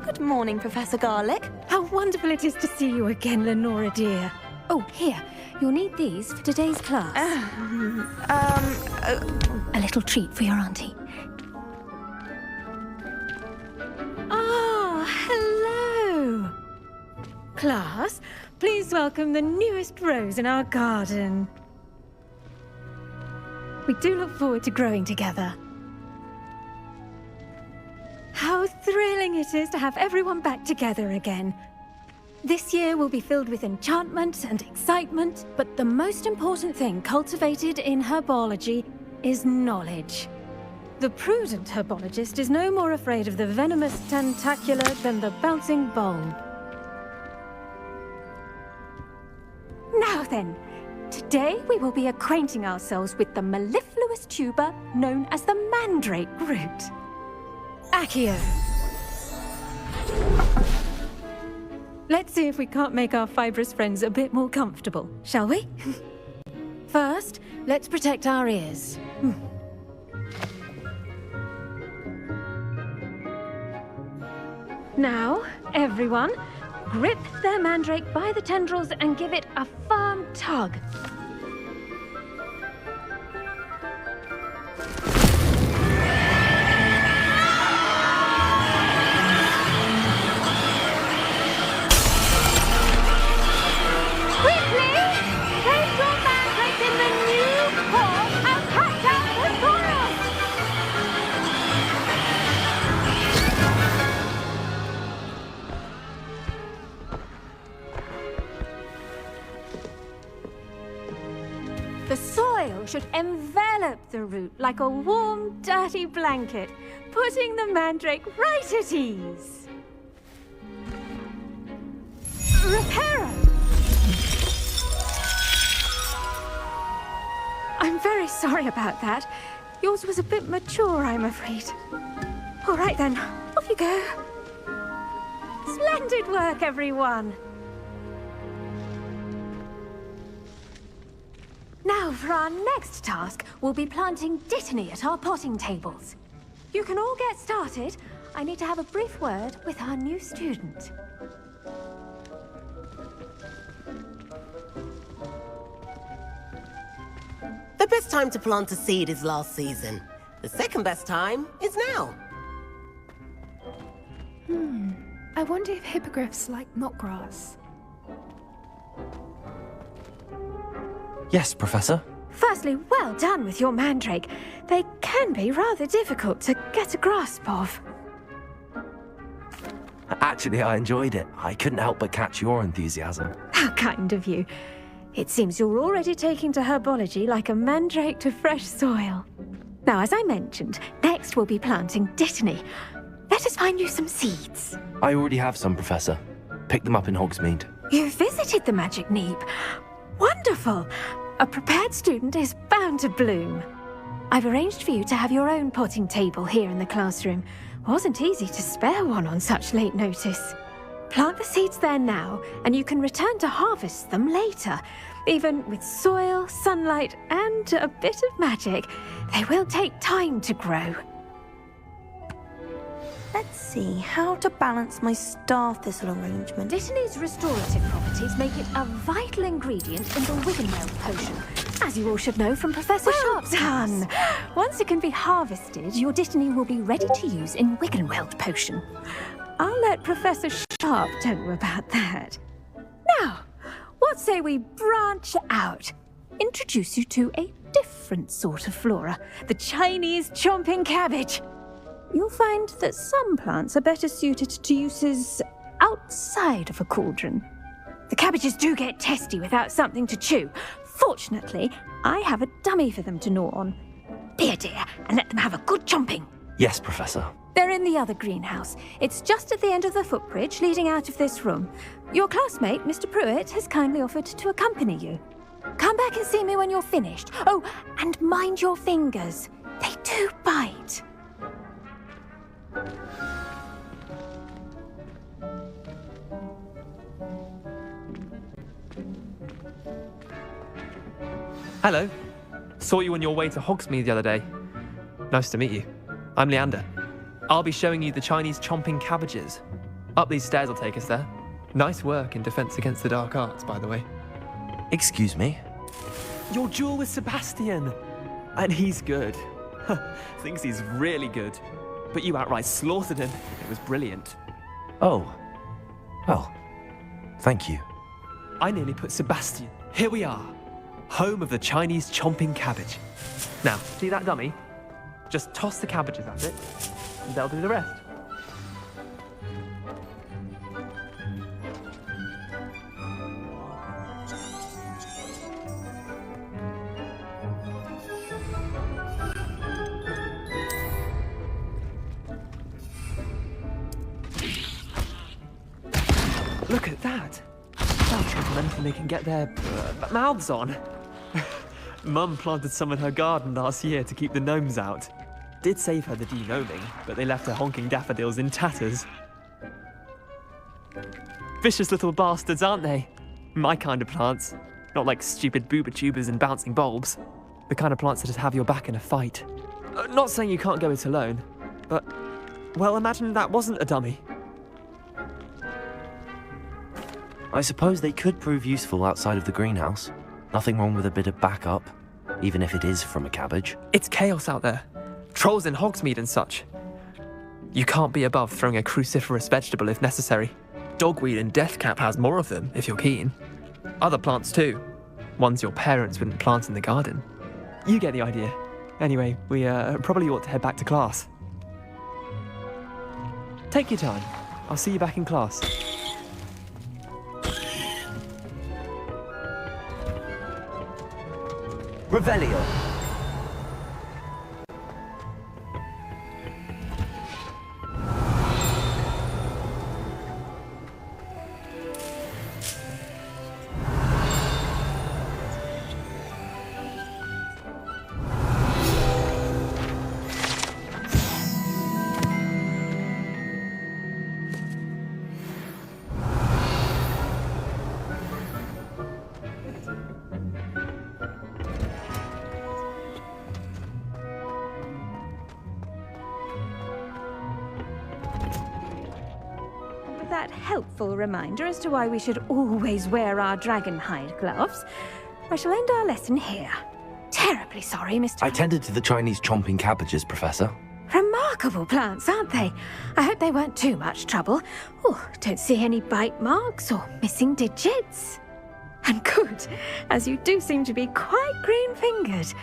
Good morning, Professor Garlick. How wonderful it is to see you again, Lenora dear. Oh, here. You'll need these for today's class. A little treat for your auntie. Ah, hello. Class, please welcome the newest rose in our garden. We do look forward to growing together. How thrilling it is to have everyone back together again. This year will be filled with enchantment and excitement, but the most important thing cultivated in herbology is knowledge. The prudent herbologist is no more afraid of the venomous tentacula than the bouncing bulb. Now then, today we will be acquainting ourselves with the mellifluous tuber known as the mandrake root. Accio. Let's see if we can't make our fibrous friends a bit more comfortable, shall we? First, let's protect our ears. Now, everyone, grip their mandrake by the tendrils and give it a firm tug. The soil should envelop the root like a warm, dirty blanket, putting the mandrake right at ease. Reparo! I'm very sorry about that. Yours was a bit mature, I'm afraid. All right then, off you go. Splendid work, everyone! Now, for our next task, we'll be planting Dittany at our potting tables. You can all get started. I need to have a brief word with our new student. The best time to plant a seed is last season. The second best time is now. I wonder if hippogriffs like knotgrass. Yes, Professor. Firstly, well done with your mandrake. They can be rather difficult to get a grasp of. Actually, I enjoyed it. I couldn't help but catch your enthusiasm. How kind of you. It seems you're already taking to herbology like a mandrake to fresh soil. Now, as I mentioned, next we'll be planting Dittany. Let us find you some seeds. I already have some, Professor. Picked them up in Hogsmeade. You visited the Magic Neep. Wonderful! A prepared student is bound to bloom. I've arranged for you to have your own potting table here in the classroom. Wasn't easy to spare one on such late notice. Plant the seeds there now, and you can return to harvest them later. Even with soil, sunlight, and a bit of magic, they will take time to grow. Let's see, how to balance my star thistle arrangement. Dittany's restorative properties make it a vital ingredient in the Wiggenweld potion, as you all should know from Professor Sharp's done. Once it can be harvested, your Dittany will be ready to use in Wiggenweld potion. I'll let Professor Sharp tell you about that. Now, what say we branch out? Introduce you to a different sort of flora, the Chinese chomping cabbage. You'll find that some plants are better suited to uses outside of a cauldron. The cabbages do get testy without something to chew. Fortunately, I have a dummy for them to gnaw on. Be a dear and let them have a good chomping. Yes, Professor. They're in the other greenhouse. It's just at the end of the footbridge leading out of this room. Your classmate, Mr. Pruitt, has kindly offered to accompany you. Come back and see me when you're finished. Oh, and mind your fingers. They do bite. Hello. Saw you on your way to Hogsmeade the other day. Nice to meet you. I'm Leander. I'll be showing you the Chinese chomping cabbages. Up these stairs will take us there. Nice work in Defense Against the Dark Arts, by the way. Excuse me? Your duel with Sebastian. And he's good. Thinks he's really good. But you outright slaughtered him. It was brilliant. Oh. Well, thank you. I nearly put Sebastian. Here we are. Home of the Chinese chomping cabbage. Now, see that dummy? Just toss the cabbages at it, and they'll do the rest. Look at that! They'll trample anything they can get their mouths on. Mum planted some in her garden last year to keep the gnomes out. Did save her the de-gnoming, but they left her honking daffodils in tatters. Vicious little bastards, aren't they? My kind of plants. Not like stupid booba tubers and bouncing bulbs. The kind of plants that just have your back in a fight. Not saying you can't go it alone, but, well, imagine that wasn't a dummy. I suppose they could prove useful outside of the greenhouse. Nothing wrong with a bit of backup, even if it is from a cabbage. It's chaos out there. Trolls in Hogsmeade and such. You can't be above throwing a cruciferous vegetable if necessary. Dogweed and deathcap has more of them, if you're keen. Other plants too. Ones your parents wouldn't plant in the garden. You get the idea. Anyway, we probably ought to head back to class. Take your time. I'll see you back in class. Revelio. With that helpful reminder as to why we should always wear our dragon hide gloves, I shall end our lesson here. Terribly sorry, Mr. I tended to the Chinese chomping cabbages, Professor. Remarkable plants, aren't they? I hope they weren't too much trouble. Oh, don't see any bite marks or missing digits. And good, as you do seem to be quite green-fingered.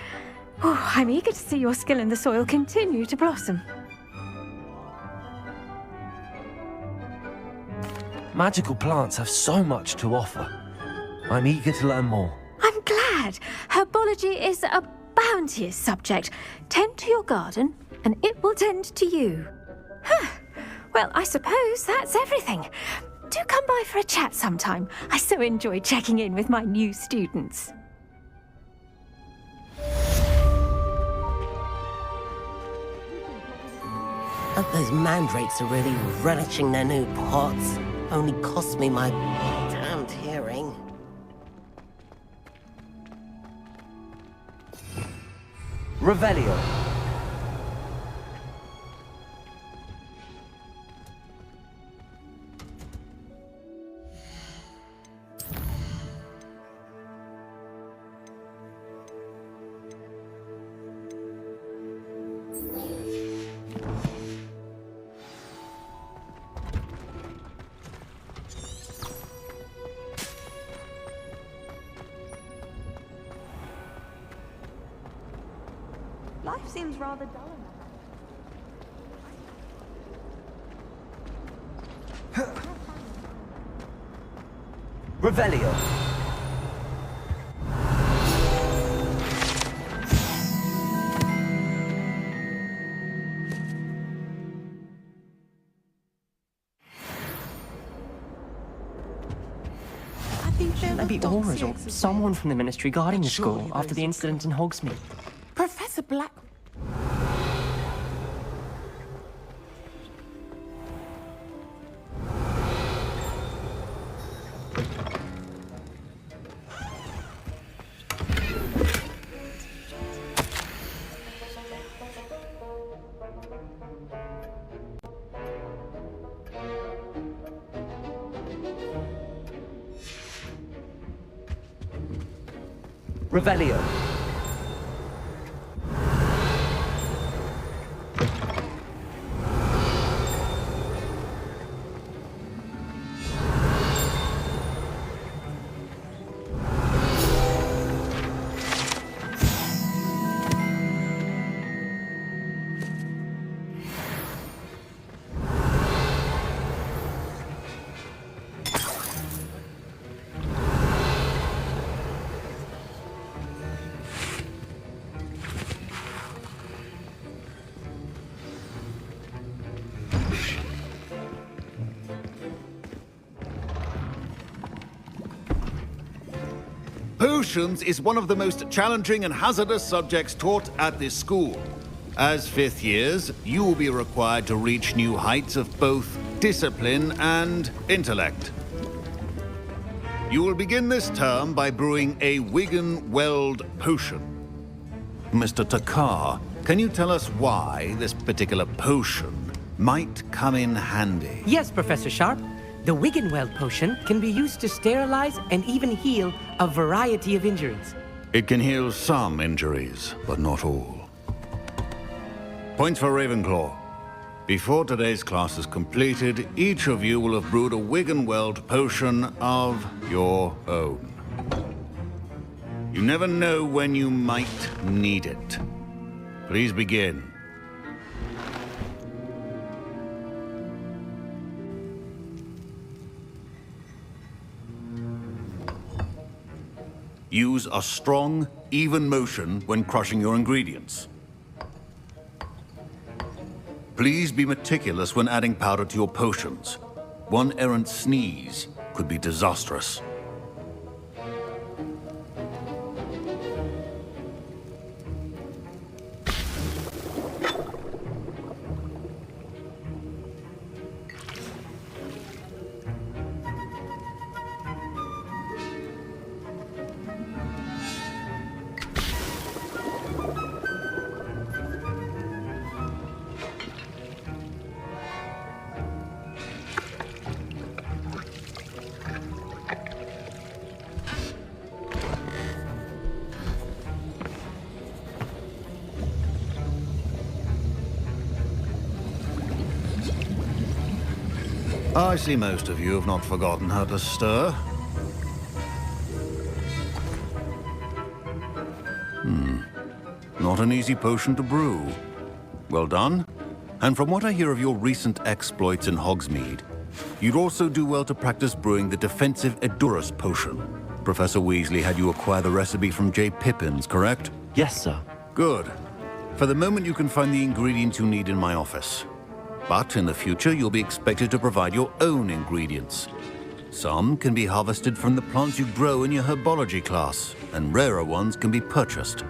Oh, I'm eager to see your skill in the soil continue to blossom. Magical plants have so much to offer. I'm eager to learn more. I'm glad. Herbology is a bounteous subject. Tend to your garden, and it will tend to you. Huh. Well, I suppose that's everything. Do come by for a chat sometime. I so enjoy checking in with my new students. Hope those mandrakes are really relishing their new pots. Only cost me my damned hearing. Revelio. Life seems rather dull enough. Revelio. Shouldn't there be auras or someone from the Ministry guarding the school after the incident in Hogsmeade? Professor Black... Revelio. Potions is one of the most challenging and hazardous subjects taught at this school. As fifth years, you will be required to reach new heights of both discipline and intellect. You will begin this term by brewing a Wigan-Weld potion. Mr. Takar, can you tell us why this particular potion might come in handy? Yes, Professor Sharp. The Wiggenweld potion can be used to sterilize and even heal a variety of injuries. It can heal some injuries, but not all. Points for Ravenclaw. Before today's class is completed, each of you will have brewed a Wiggenweld potion of your own. You never know when you might need it. Please begin. Use a strong, even motion when crushing your ingredients. Please be meticulous when adding powder to your potions. One errant sneeze could be disastrous. I see most of you have not forgotten how to stir. Not an easy potion to brew. Well done. And from what I hear of your recent exploits in Hogsmeade, you'd also do well to practice brewing the defensive Edurus potion. Professor Weasley had you acquire the recipe from J. Pippins, correct? Yes, sir. Good. For the moment, you can find the ingredients you need in my office. But in the future, you'll be expected to provide your own ingredients. Some can be harvested from the plants you grow in your herbology class, and rarer ones can be purchased.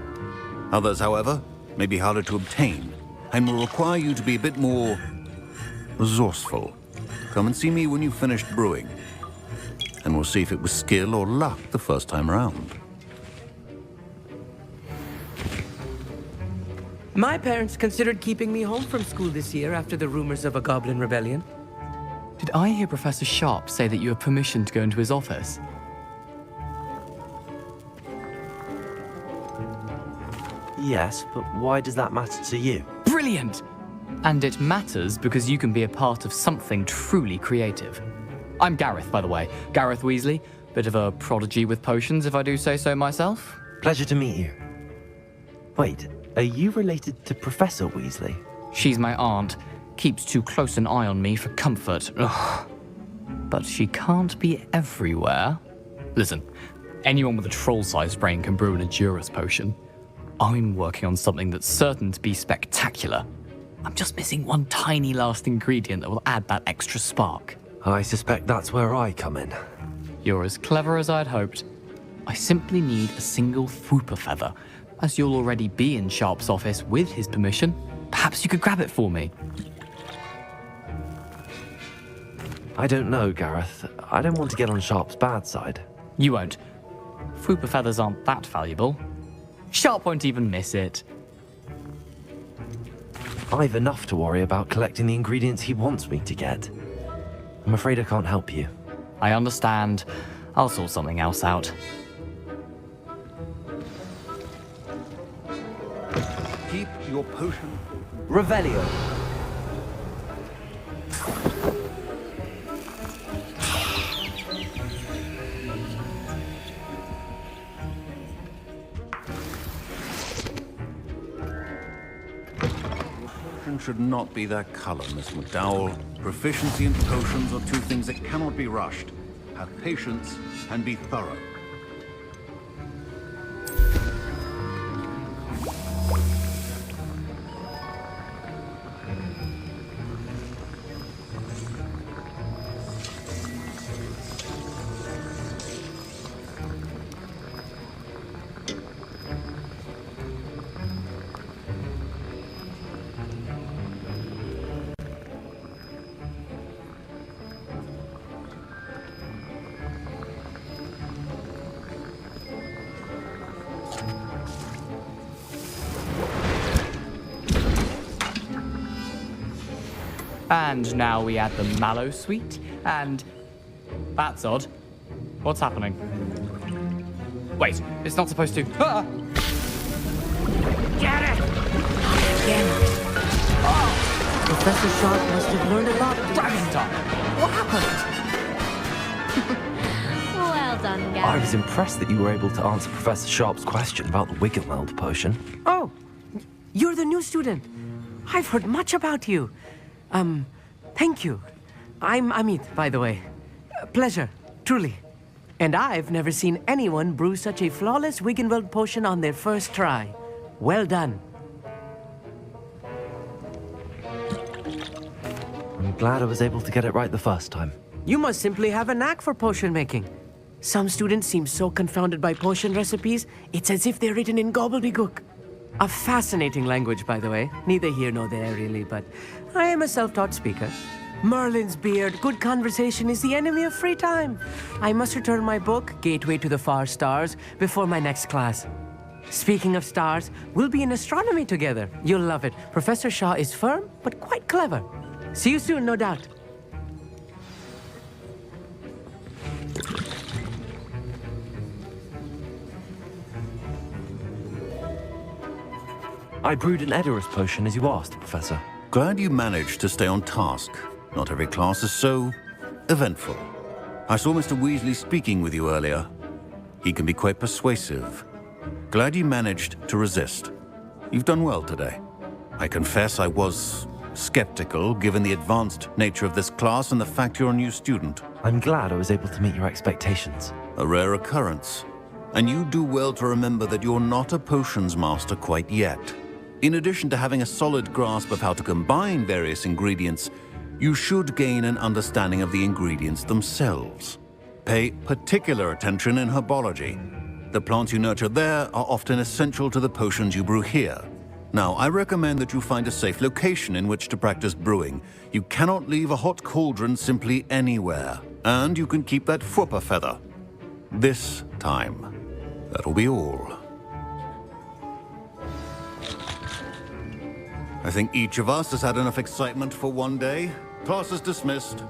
Others, however, may be harder to obtain, and will require you to be a bit more resourceful. Come and see me when you've finished brewing, and we'll see if it was skill or luck the first time around. My parents considered keeping me home from school this year after the rumors of a goblin rebellion. Did I hear Professor Sharp say that you have permission to go into his office? Yes, but why does that matter to you? Brilliant! And it matters because you can be a part of something truly creative. I'm Gareth, by the way. Gareth Weasley. Bit of a prodigy with potions, if I do say so myself. Pleasure to meet you. Wait, are you related to Professor Weasley? She's my aunt. Keeps too close an eye on me for comfort. Ugh. But she can't be everywhere. Listen, anyone with a troll-sized brain can brew an Edurus potion. I'm working on something that's certain to be spectacular. I'm just missing one tiny last ingredient that will add that extra spark. I suspect that's where I come in. You're as clever as I'd hoped. I simply need a single Fwooper feather. As you'll already be in Sharp's office with his permission, perhaps you could grab it for me. I don't know, Gareth. I don't want to get on Sharp's bad side. You won't. Fwooper feathers aren't that valuable. Sharp won't even miss it. I've enough to worry about collecting the ingredients he wants me to get. I'm afraid I can't help you. I understand. I'll sort something else out. Keep your potion. Revelio. Should not be that color, Miss McDowell. Proficiency and potions are two things that cannot be rushed. Have patience and be thorough. And now we add the mallow sweet, and... That's odd. What's happening? Wait, it's not supposed to... Ah! Get it! Again. Oh! Professor Sharp must have learned a lot. Dragon time! What happened? Well done, Gareth. I was impressed that you were able to answer Professor Sharp's question about the Wiggenweld potion. Oh, you're the new student. I've heard much about you. Thank you. I'm Amit, by the way. Pleasure, truly. And I've never seen anyone brew such a flawless Wiggenweld potion on their first try. Well done. I'm glad I was able to get it right the first time. You must simply have a knack for potion making. Some students seem so confounded by potion recipes, it's as if they're written in gobbledygook. A fascinating language, by the way. Neither here nor there, really, but I am a self-taught speaker. Merlin's beard, good conversation is the enemy of free time. I must return my book, Gateway to the Far Stars, before my next class. Speaking of stars, we'll be in astronomy together. You'll love it. Professor Shaw is firm, but quite clever. See you soon, no doubt. I brewed an Edorus potion as you asked, Professor. Glad you managed to stay on task. Not every class is so eventful. I saw Mr. Weasley speaking with you earlier. He can be quite persuasive. Glad you managed to resist. You've done well today. I confess I was skeptical, given the advanced nature of this class and the fact you're a new student. I'm glad I was able to meet your expectations. A rare occurrence. And you do well to remember that you're not a potions master quite yet. In addition to having a solid grasp of how to combine various ingredients, you should gain an understanding of the ingredients themselves. Pay particular attention in herbology. The plants you nurture there are often essential to the potions you brew here. Now, I recommend that you find a safe location in which to practice brewing. You cannot leave a hot cauldron simply anywhere. And you can keep that Fwooper feather. This time. That'll be all. I think each of us has had enough excitement for one day. Class is dismissed.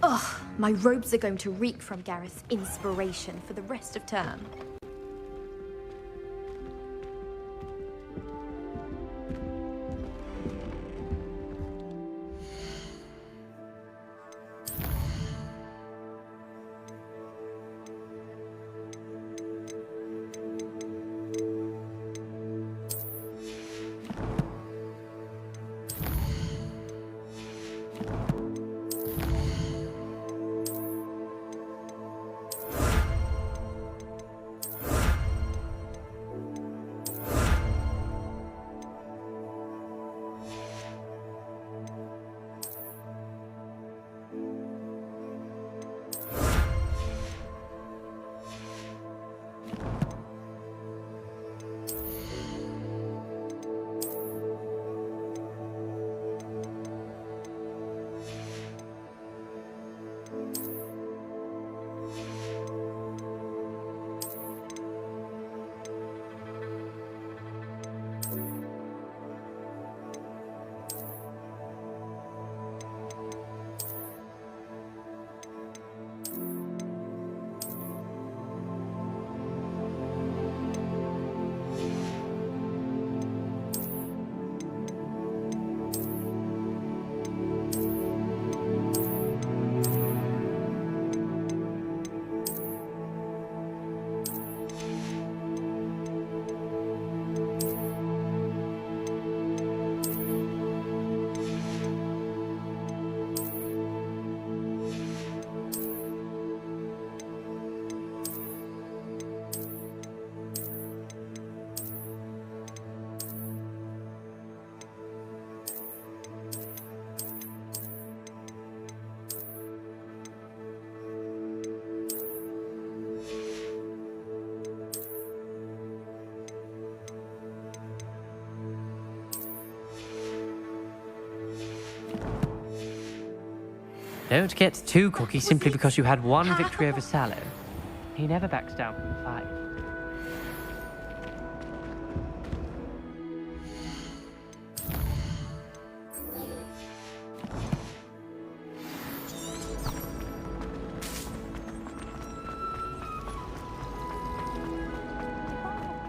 Ugh, my robes are going to reek from Gareth's inspiration for the rest of term. Don't get too cocky simply because you had one victory over Sallow. He never backs down from the fight.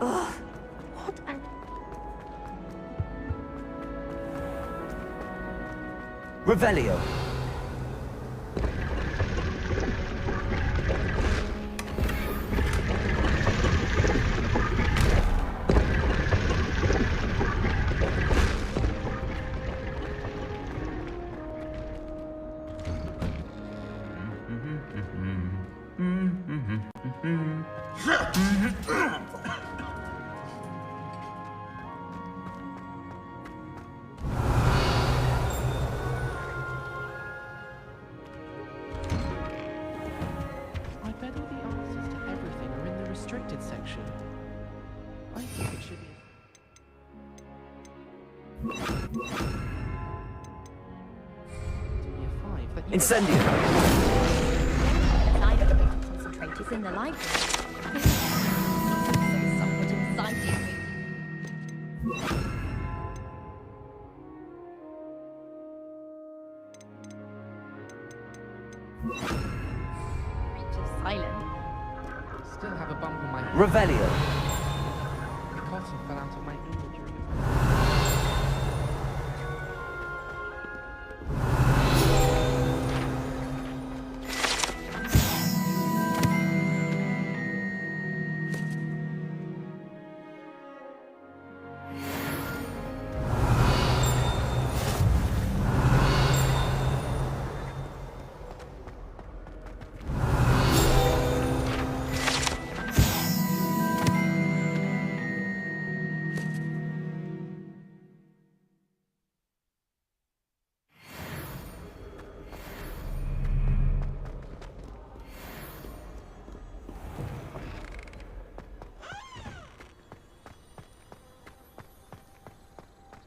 Ugh, what an... Revelio. I bet all the answers to everything are in the restricted section. I think it should be. Incendio! I don't need to concentrate is in the library. So somewhat exciting. Reach of silence. Still have a bump on my head. Revelio. The cotton fell out of my ear during the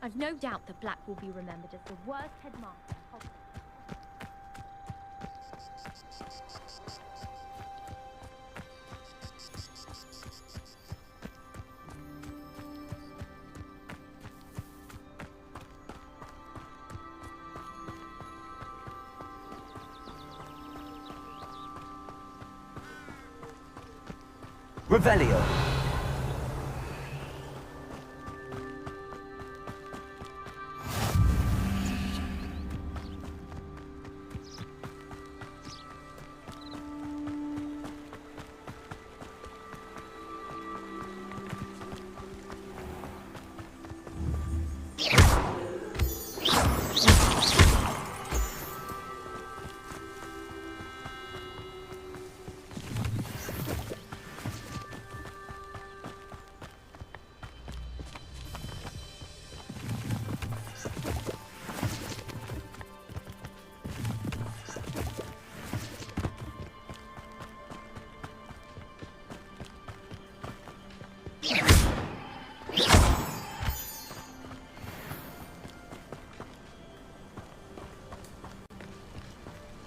I've no doubt that Black will be remembered as the worst headmaster in Hogwarts. Revelio.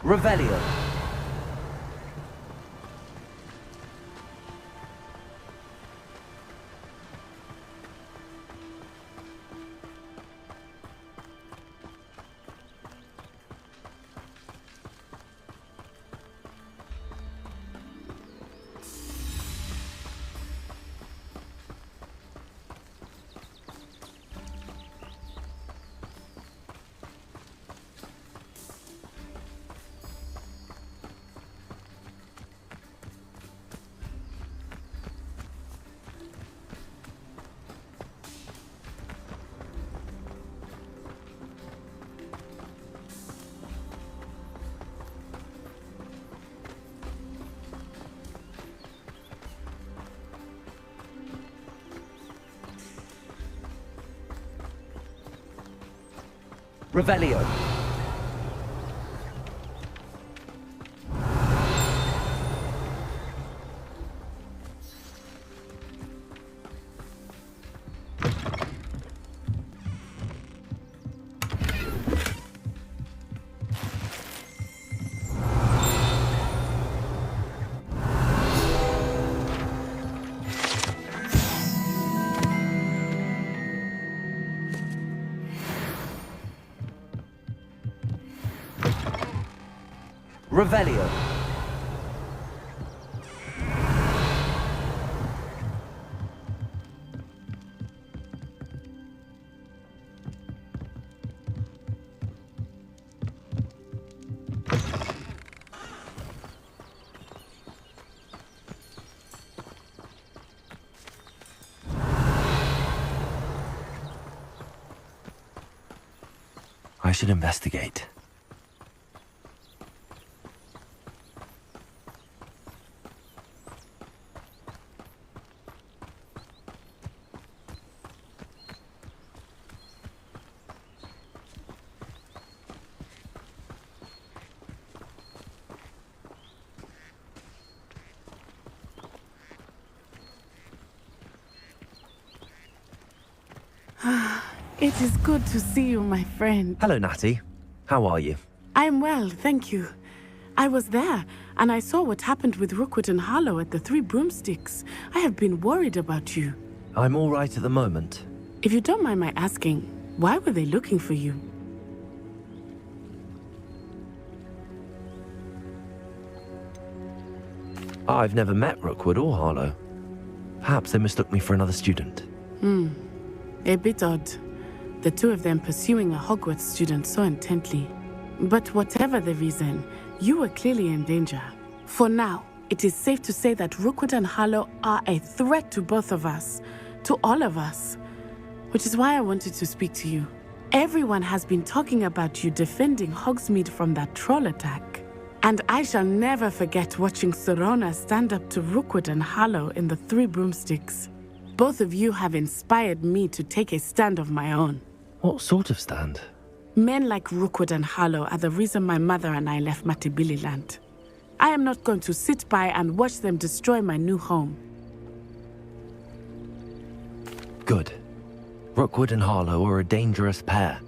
Revelio. Revelio. Revelio. I should investigate. It is good to see you, my friend. Hello, Natty. How are you? I'm well, thank you. I was there, and I saw what happened with Rookwood and Harlow at the Three Broomsticks. I have been worried about you. I'm all right at the moment. If you don't mind my asking, why were they looking for you? I've never met Rookwood or Harlow. Perhaps they mistook me for another student. A bit odd. The two of them pursuing a Hogwarts student so intently. But whatever the reason, you were clearly in danger. For now, it is safe to say that Rookwood and Harlow are a threat to both of us, to all of us. Which is why I wanted to speak to you. Everyone has been talking about you defending Hogsmeade from that troll attack. And I shall never forget watching Serona stand up to Rookwood and Harlow in the Three Broomsticks. Both of you have inspired me to take a stand of my own. What sort of stand? Men like Rookwood and Harlow are the reason my mother and I left Matibililand. I am not going to sit by and watch them destroy my new home. Good. Rookwood and Harlow are a dangerous pair.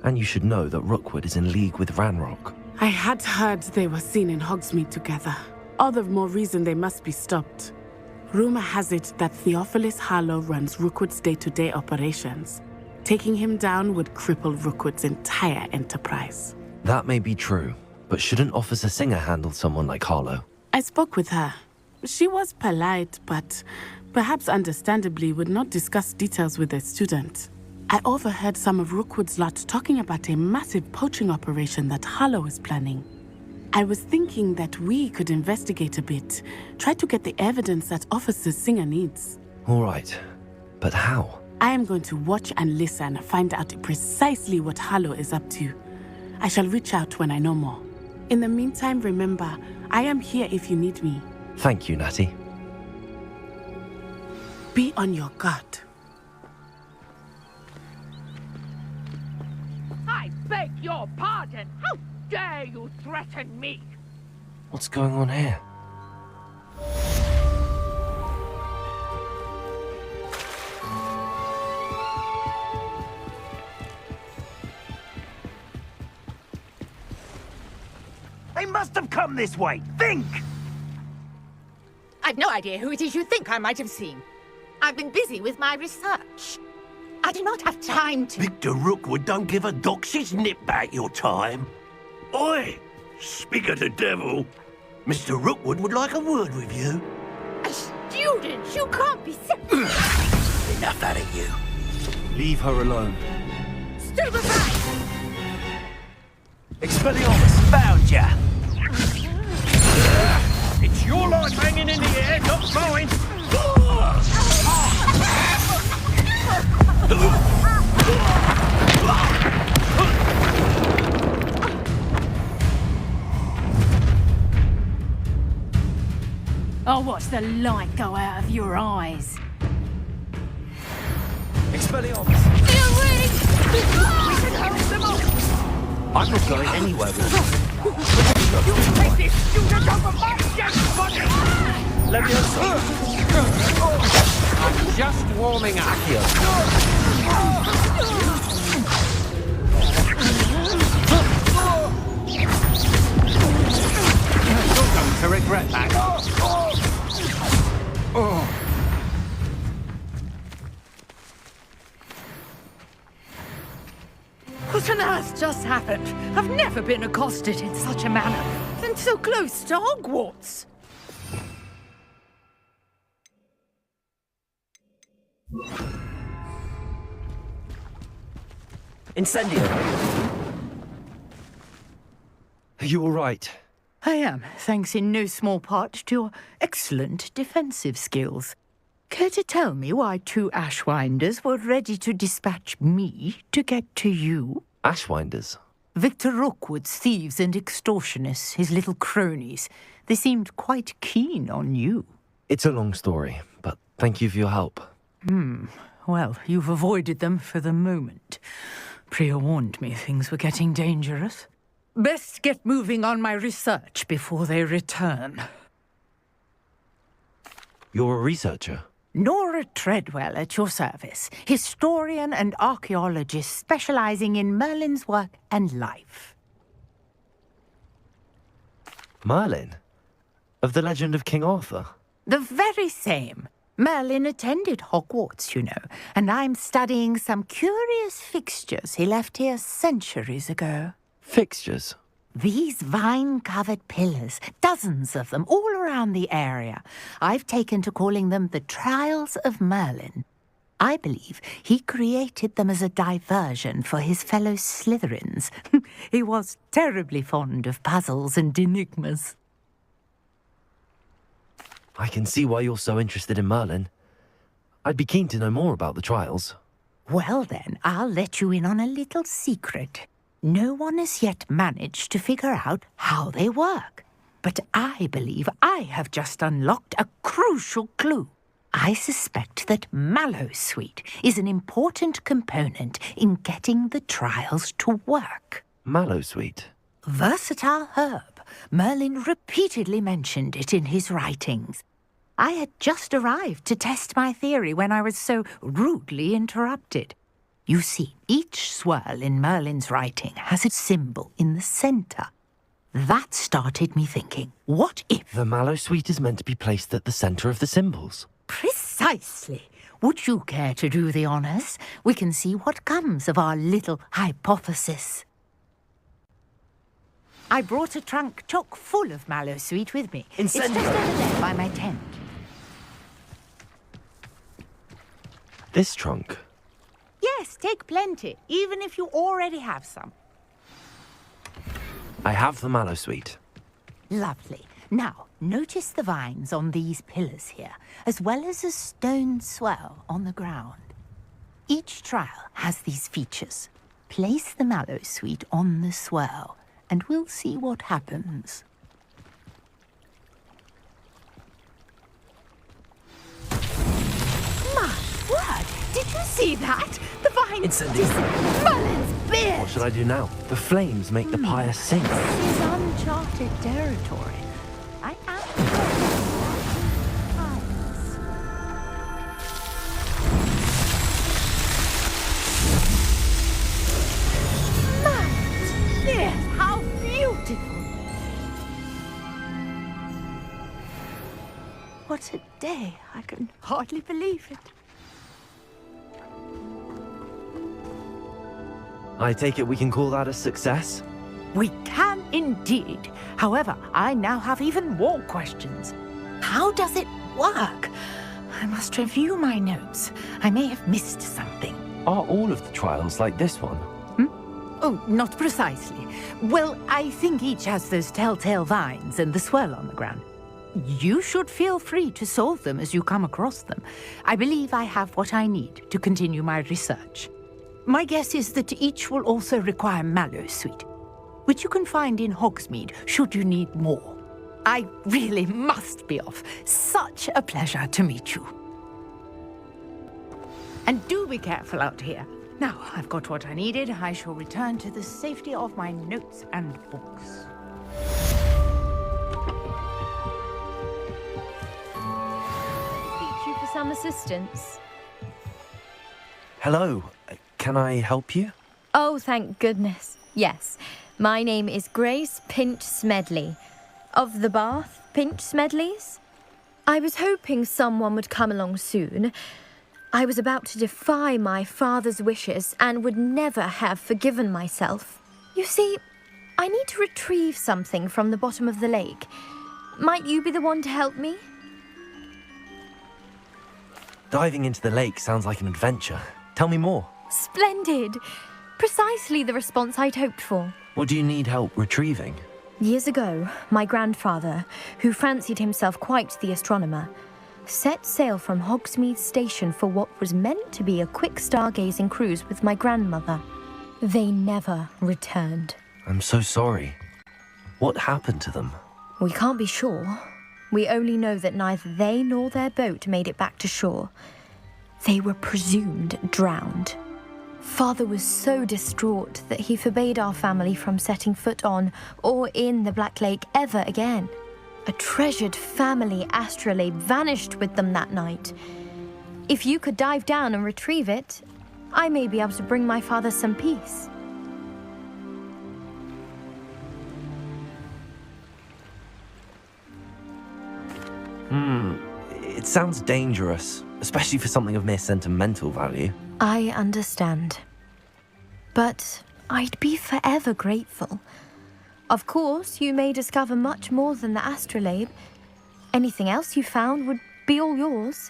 And you should know that Rookwood is in league with Ranrock. I had heard they were seen in Hogsmeade together. All the more reason they must be stopped. Rumor has it that Theophilus Harlow runs Rookwood's day-to-day operations. Taking him down would cripple Rookwood's entire enterprise. That may be true, but shouldn't Officer Singer handle someone like Harlow? I spoke with her. She was polite, but perhaps understandably would not discuss details with a student. I overheard some of Rookwood's lot talking about a massive poaching operation that Harlow is planning. I was thinking that we could investigate a bit, try to get the evidence that Officer Singer needs. All right, but how? I am going to watch and listen, find out precisely what Harlow is up to. I shall reach out when I know more. In the meantime, remember, I am here if you need me. Thank you, Natty. Be on your guard. I beg your pardon! How dare you threaten me? What's going on here? They must have come this way. Think! I've no idea who it is you think I might have seen. I've been busy with my research. I do not have time to... Victor Rookwood don't give a doxy's nip back your time. Oi! Speak of the devil. Mr. Rookwood would like a word with you. A student? You can't be... Enough out of you. Leave her alone. Stupefy! Expelliarmus, found ya! It's your life hanging in the air, not mine! I'll watch the light go out of your eyes. Expelliarmus! We should hurry them off! I'm not going anywhere with you. You take this student over my dead body! I'm just warming up. You're going to regret that. What on earth just happened? I've never been accosted in such a manner. And so close to Hogwarts. Incendio! Are you all right? I am, thanks in no small part to your excellent defensive skills. Care to tell me why two Ashwinders were ready to dispatch me to get to you? Ashwinders? Victor Rookwood's thieves and extortionists, his little cronies. They seemed quite keen on you. It's a long story, but thank you for your help. Well, you've avoided them for the moment. Priya warned me things were getting dangerous. Best get moving on my research before they return. You're a researcher? Nora Treadwell at your service, historian and archaeologist specializing in Merlin's work and life. Merlin? Of the legend of King Arthur? The very same. Merlin attended Hogwarts, you know, and I'm studying some curious fixtures he left here centuries ago. Fixtures? These vine-covered pillars, dozens of them, all around the area. I've taken to calling them the Trials of Merlin. I believe he created them as a diversion for his fellow Slytherins. He was terribly fond of puzzles and enigmas. I can see why you're so interested in Merlin. I'd be keen to know more about the trials. Well then, I'll let you in on a little secret. No one has yet managed to figure out how they work. But I believe I have just unlocked a crucial clue. I suspect that Mallowsweet is an important component in getting the trials to work. Mallowsweet? Versatile herb. Merlin repeatedly mentioned it in his writings. I had just arrived to test my theory when I was so rudely interrupted. You see, each swirl in Merlin's writing has a symbol in the centre. That started me thinking, what if... The Mallowsweet is meant to be placed at the centre of the symbols. Precisely. Would you care to do the honours? We can see what comes of our little hypothesis. I brought a trunk chock full of Mallowsweet with me. It's just over there by my tent. This trunk? Yes, take plenty, even if you already have some. I have the Mallowsweet. Lovely. Now, notice the vines on these pillars here, as well as a stone swell on the ground. Each trial has these features. Place the Mallowsweet on the swell, and we'll see what happens. My word! Did you see that? The vine... Merlin's beard! What should I do now? The flames make the pyre sink. This is uncharted territory. I am... Yes, how beautiful! What a day. I can hardly believe it. I take it we can call that a success? We can indeed. However, I now have even more questions. How does it work? I must review my notes. I may have missed something. Are all of the trials like this one? Oh, not precisely. Well, I think each has those telltale vines and the swirl on the ground. You should feel free to solve them as you come across them. I believe I have what I need to continue my research. My guess is that each will also require Mallowsweet, which you can find in Hogsmeade should you need more. I really must be off. Such a pleasure to meet you. And do be careful out here. Now, I've got what I needed. I shall return to the safety of my notes and books. Reach you for some assistance. Hello. Can I help you? Oh, thank goodness. Yes. My name is Grace Pinch Smedley. Of the Bath Pinch Smedleys. I was hoping someone would come along soon. I was about to defy my father's wishes and would never have forgiven myself. You see, I need to retrieve something from the bottom of the lake. Might you be the one to help me? Diving into the lake sounds like an adventure. Tell me more. Splendid! Precisely the response I'd hoped for. What do you need help retrieving? Years ago, my grandfather, who fancied himself quite the astronomer, set sail from Hogsmeade Station for what was meant to be a quick stargazing cruise with my grandmother. They never returned. I'm so sorry. What happened to them? We can't be sure. We only know that neither they nor their boat made it back to shore. They were presumed drowned. Father was so distraught that he forbade our family from setting foot on or in the Black Lake ever again. A treasured family astrolabe vanished with them that night. If you could dive down and retrieve it, I may be able to bring my father some peace. It sounds dangerous, especially for something of mere sentimental value. I understand. But I'd be forever grateful. Of course, you may discover much more than the astrolabe. Anything else you found would be all yours.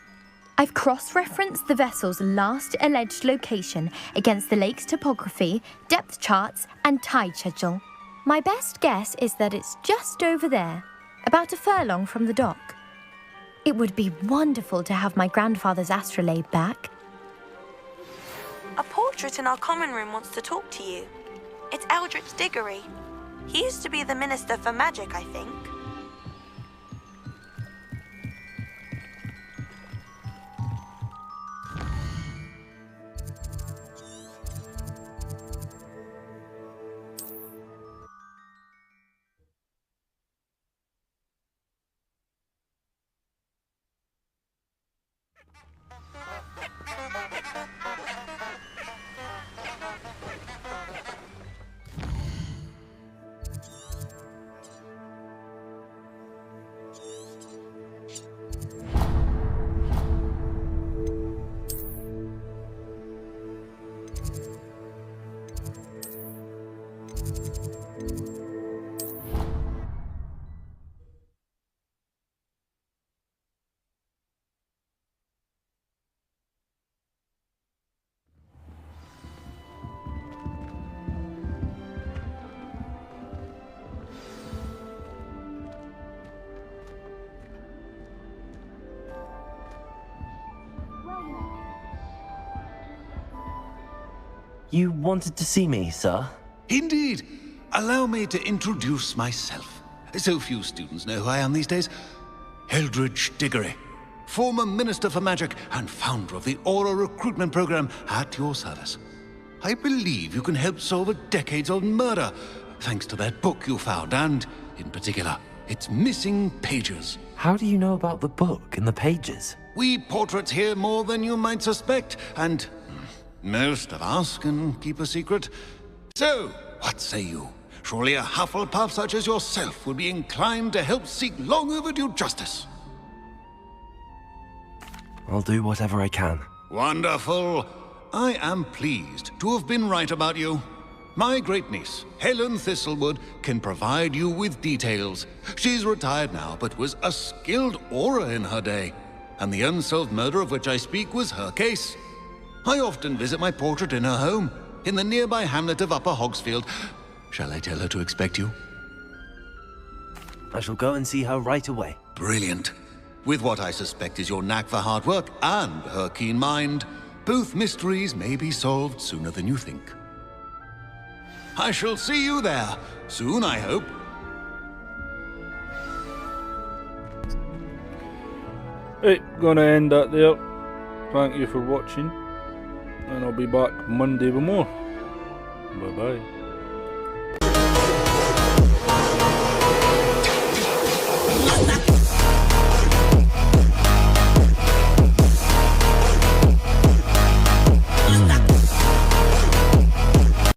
I've cross-referenced the vessel's last alleged location against the lake's topography, depth charts, and tide schedule. My best guess is that it's just over there, about a furlong from the dock. It would be wonderful to have my grandfather's astrolabe back. A portrait in our common room wants to talk to you. It's Eldritch Diggory. He used to be the Minister for Magic, I think. You wanted to see me, sir? Indeed. Allow me to introduce myself. So few students know who I am these days. Eldritch Diggory, former Minister for Magic and founder of the Aura recruitment program, at your service. I believe you can help solve a decades-old murder, thanks to that book you found, and, in particular, its missing pages. How do you know about the book and the pages? We portraits hear more than you might suspect, and most of us can keep a secret. So, what say you? Surely a Hufflepuff such as yourself would be inclined to help seek long overdue justice. I'll do whatever I can. Wonderful. I am pleased to have been right about you. My great-niece, Helen Thistlewood, can provide you with details. She's retired now, but was a skilled aura in her day. And the unsolved murder of which I speak was her case. I often visit my portrait in her home, in the nearby hamlet of Upper Hogsfield. Shall I tell her to expect you? I shall go and see her right away. Brilliant. With what I suspect is your knack for hard work and her keen mind, both mysteries may be solved sooner than you think. I shall see you there, soon I hope. Right, gonna end that there. Thank you for watching, and I'll be back Monday with more. Bye bye.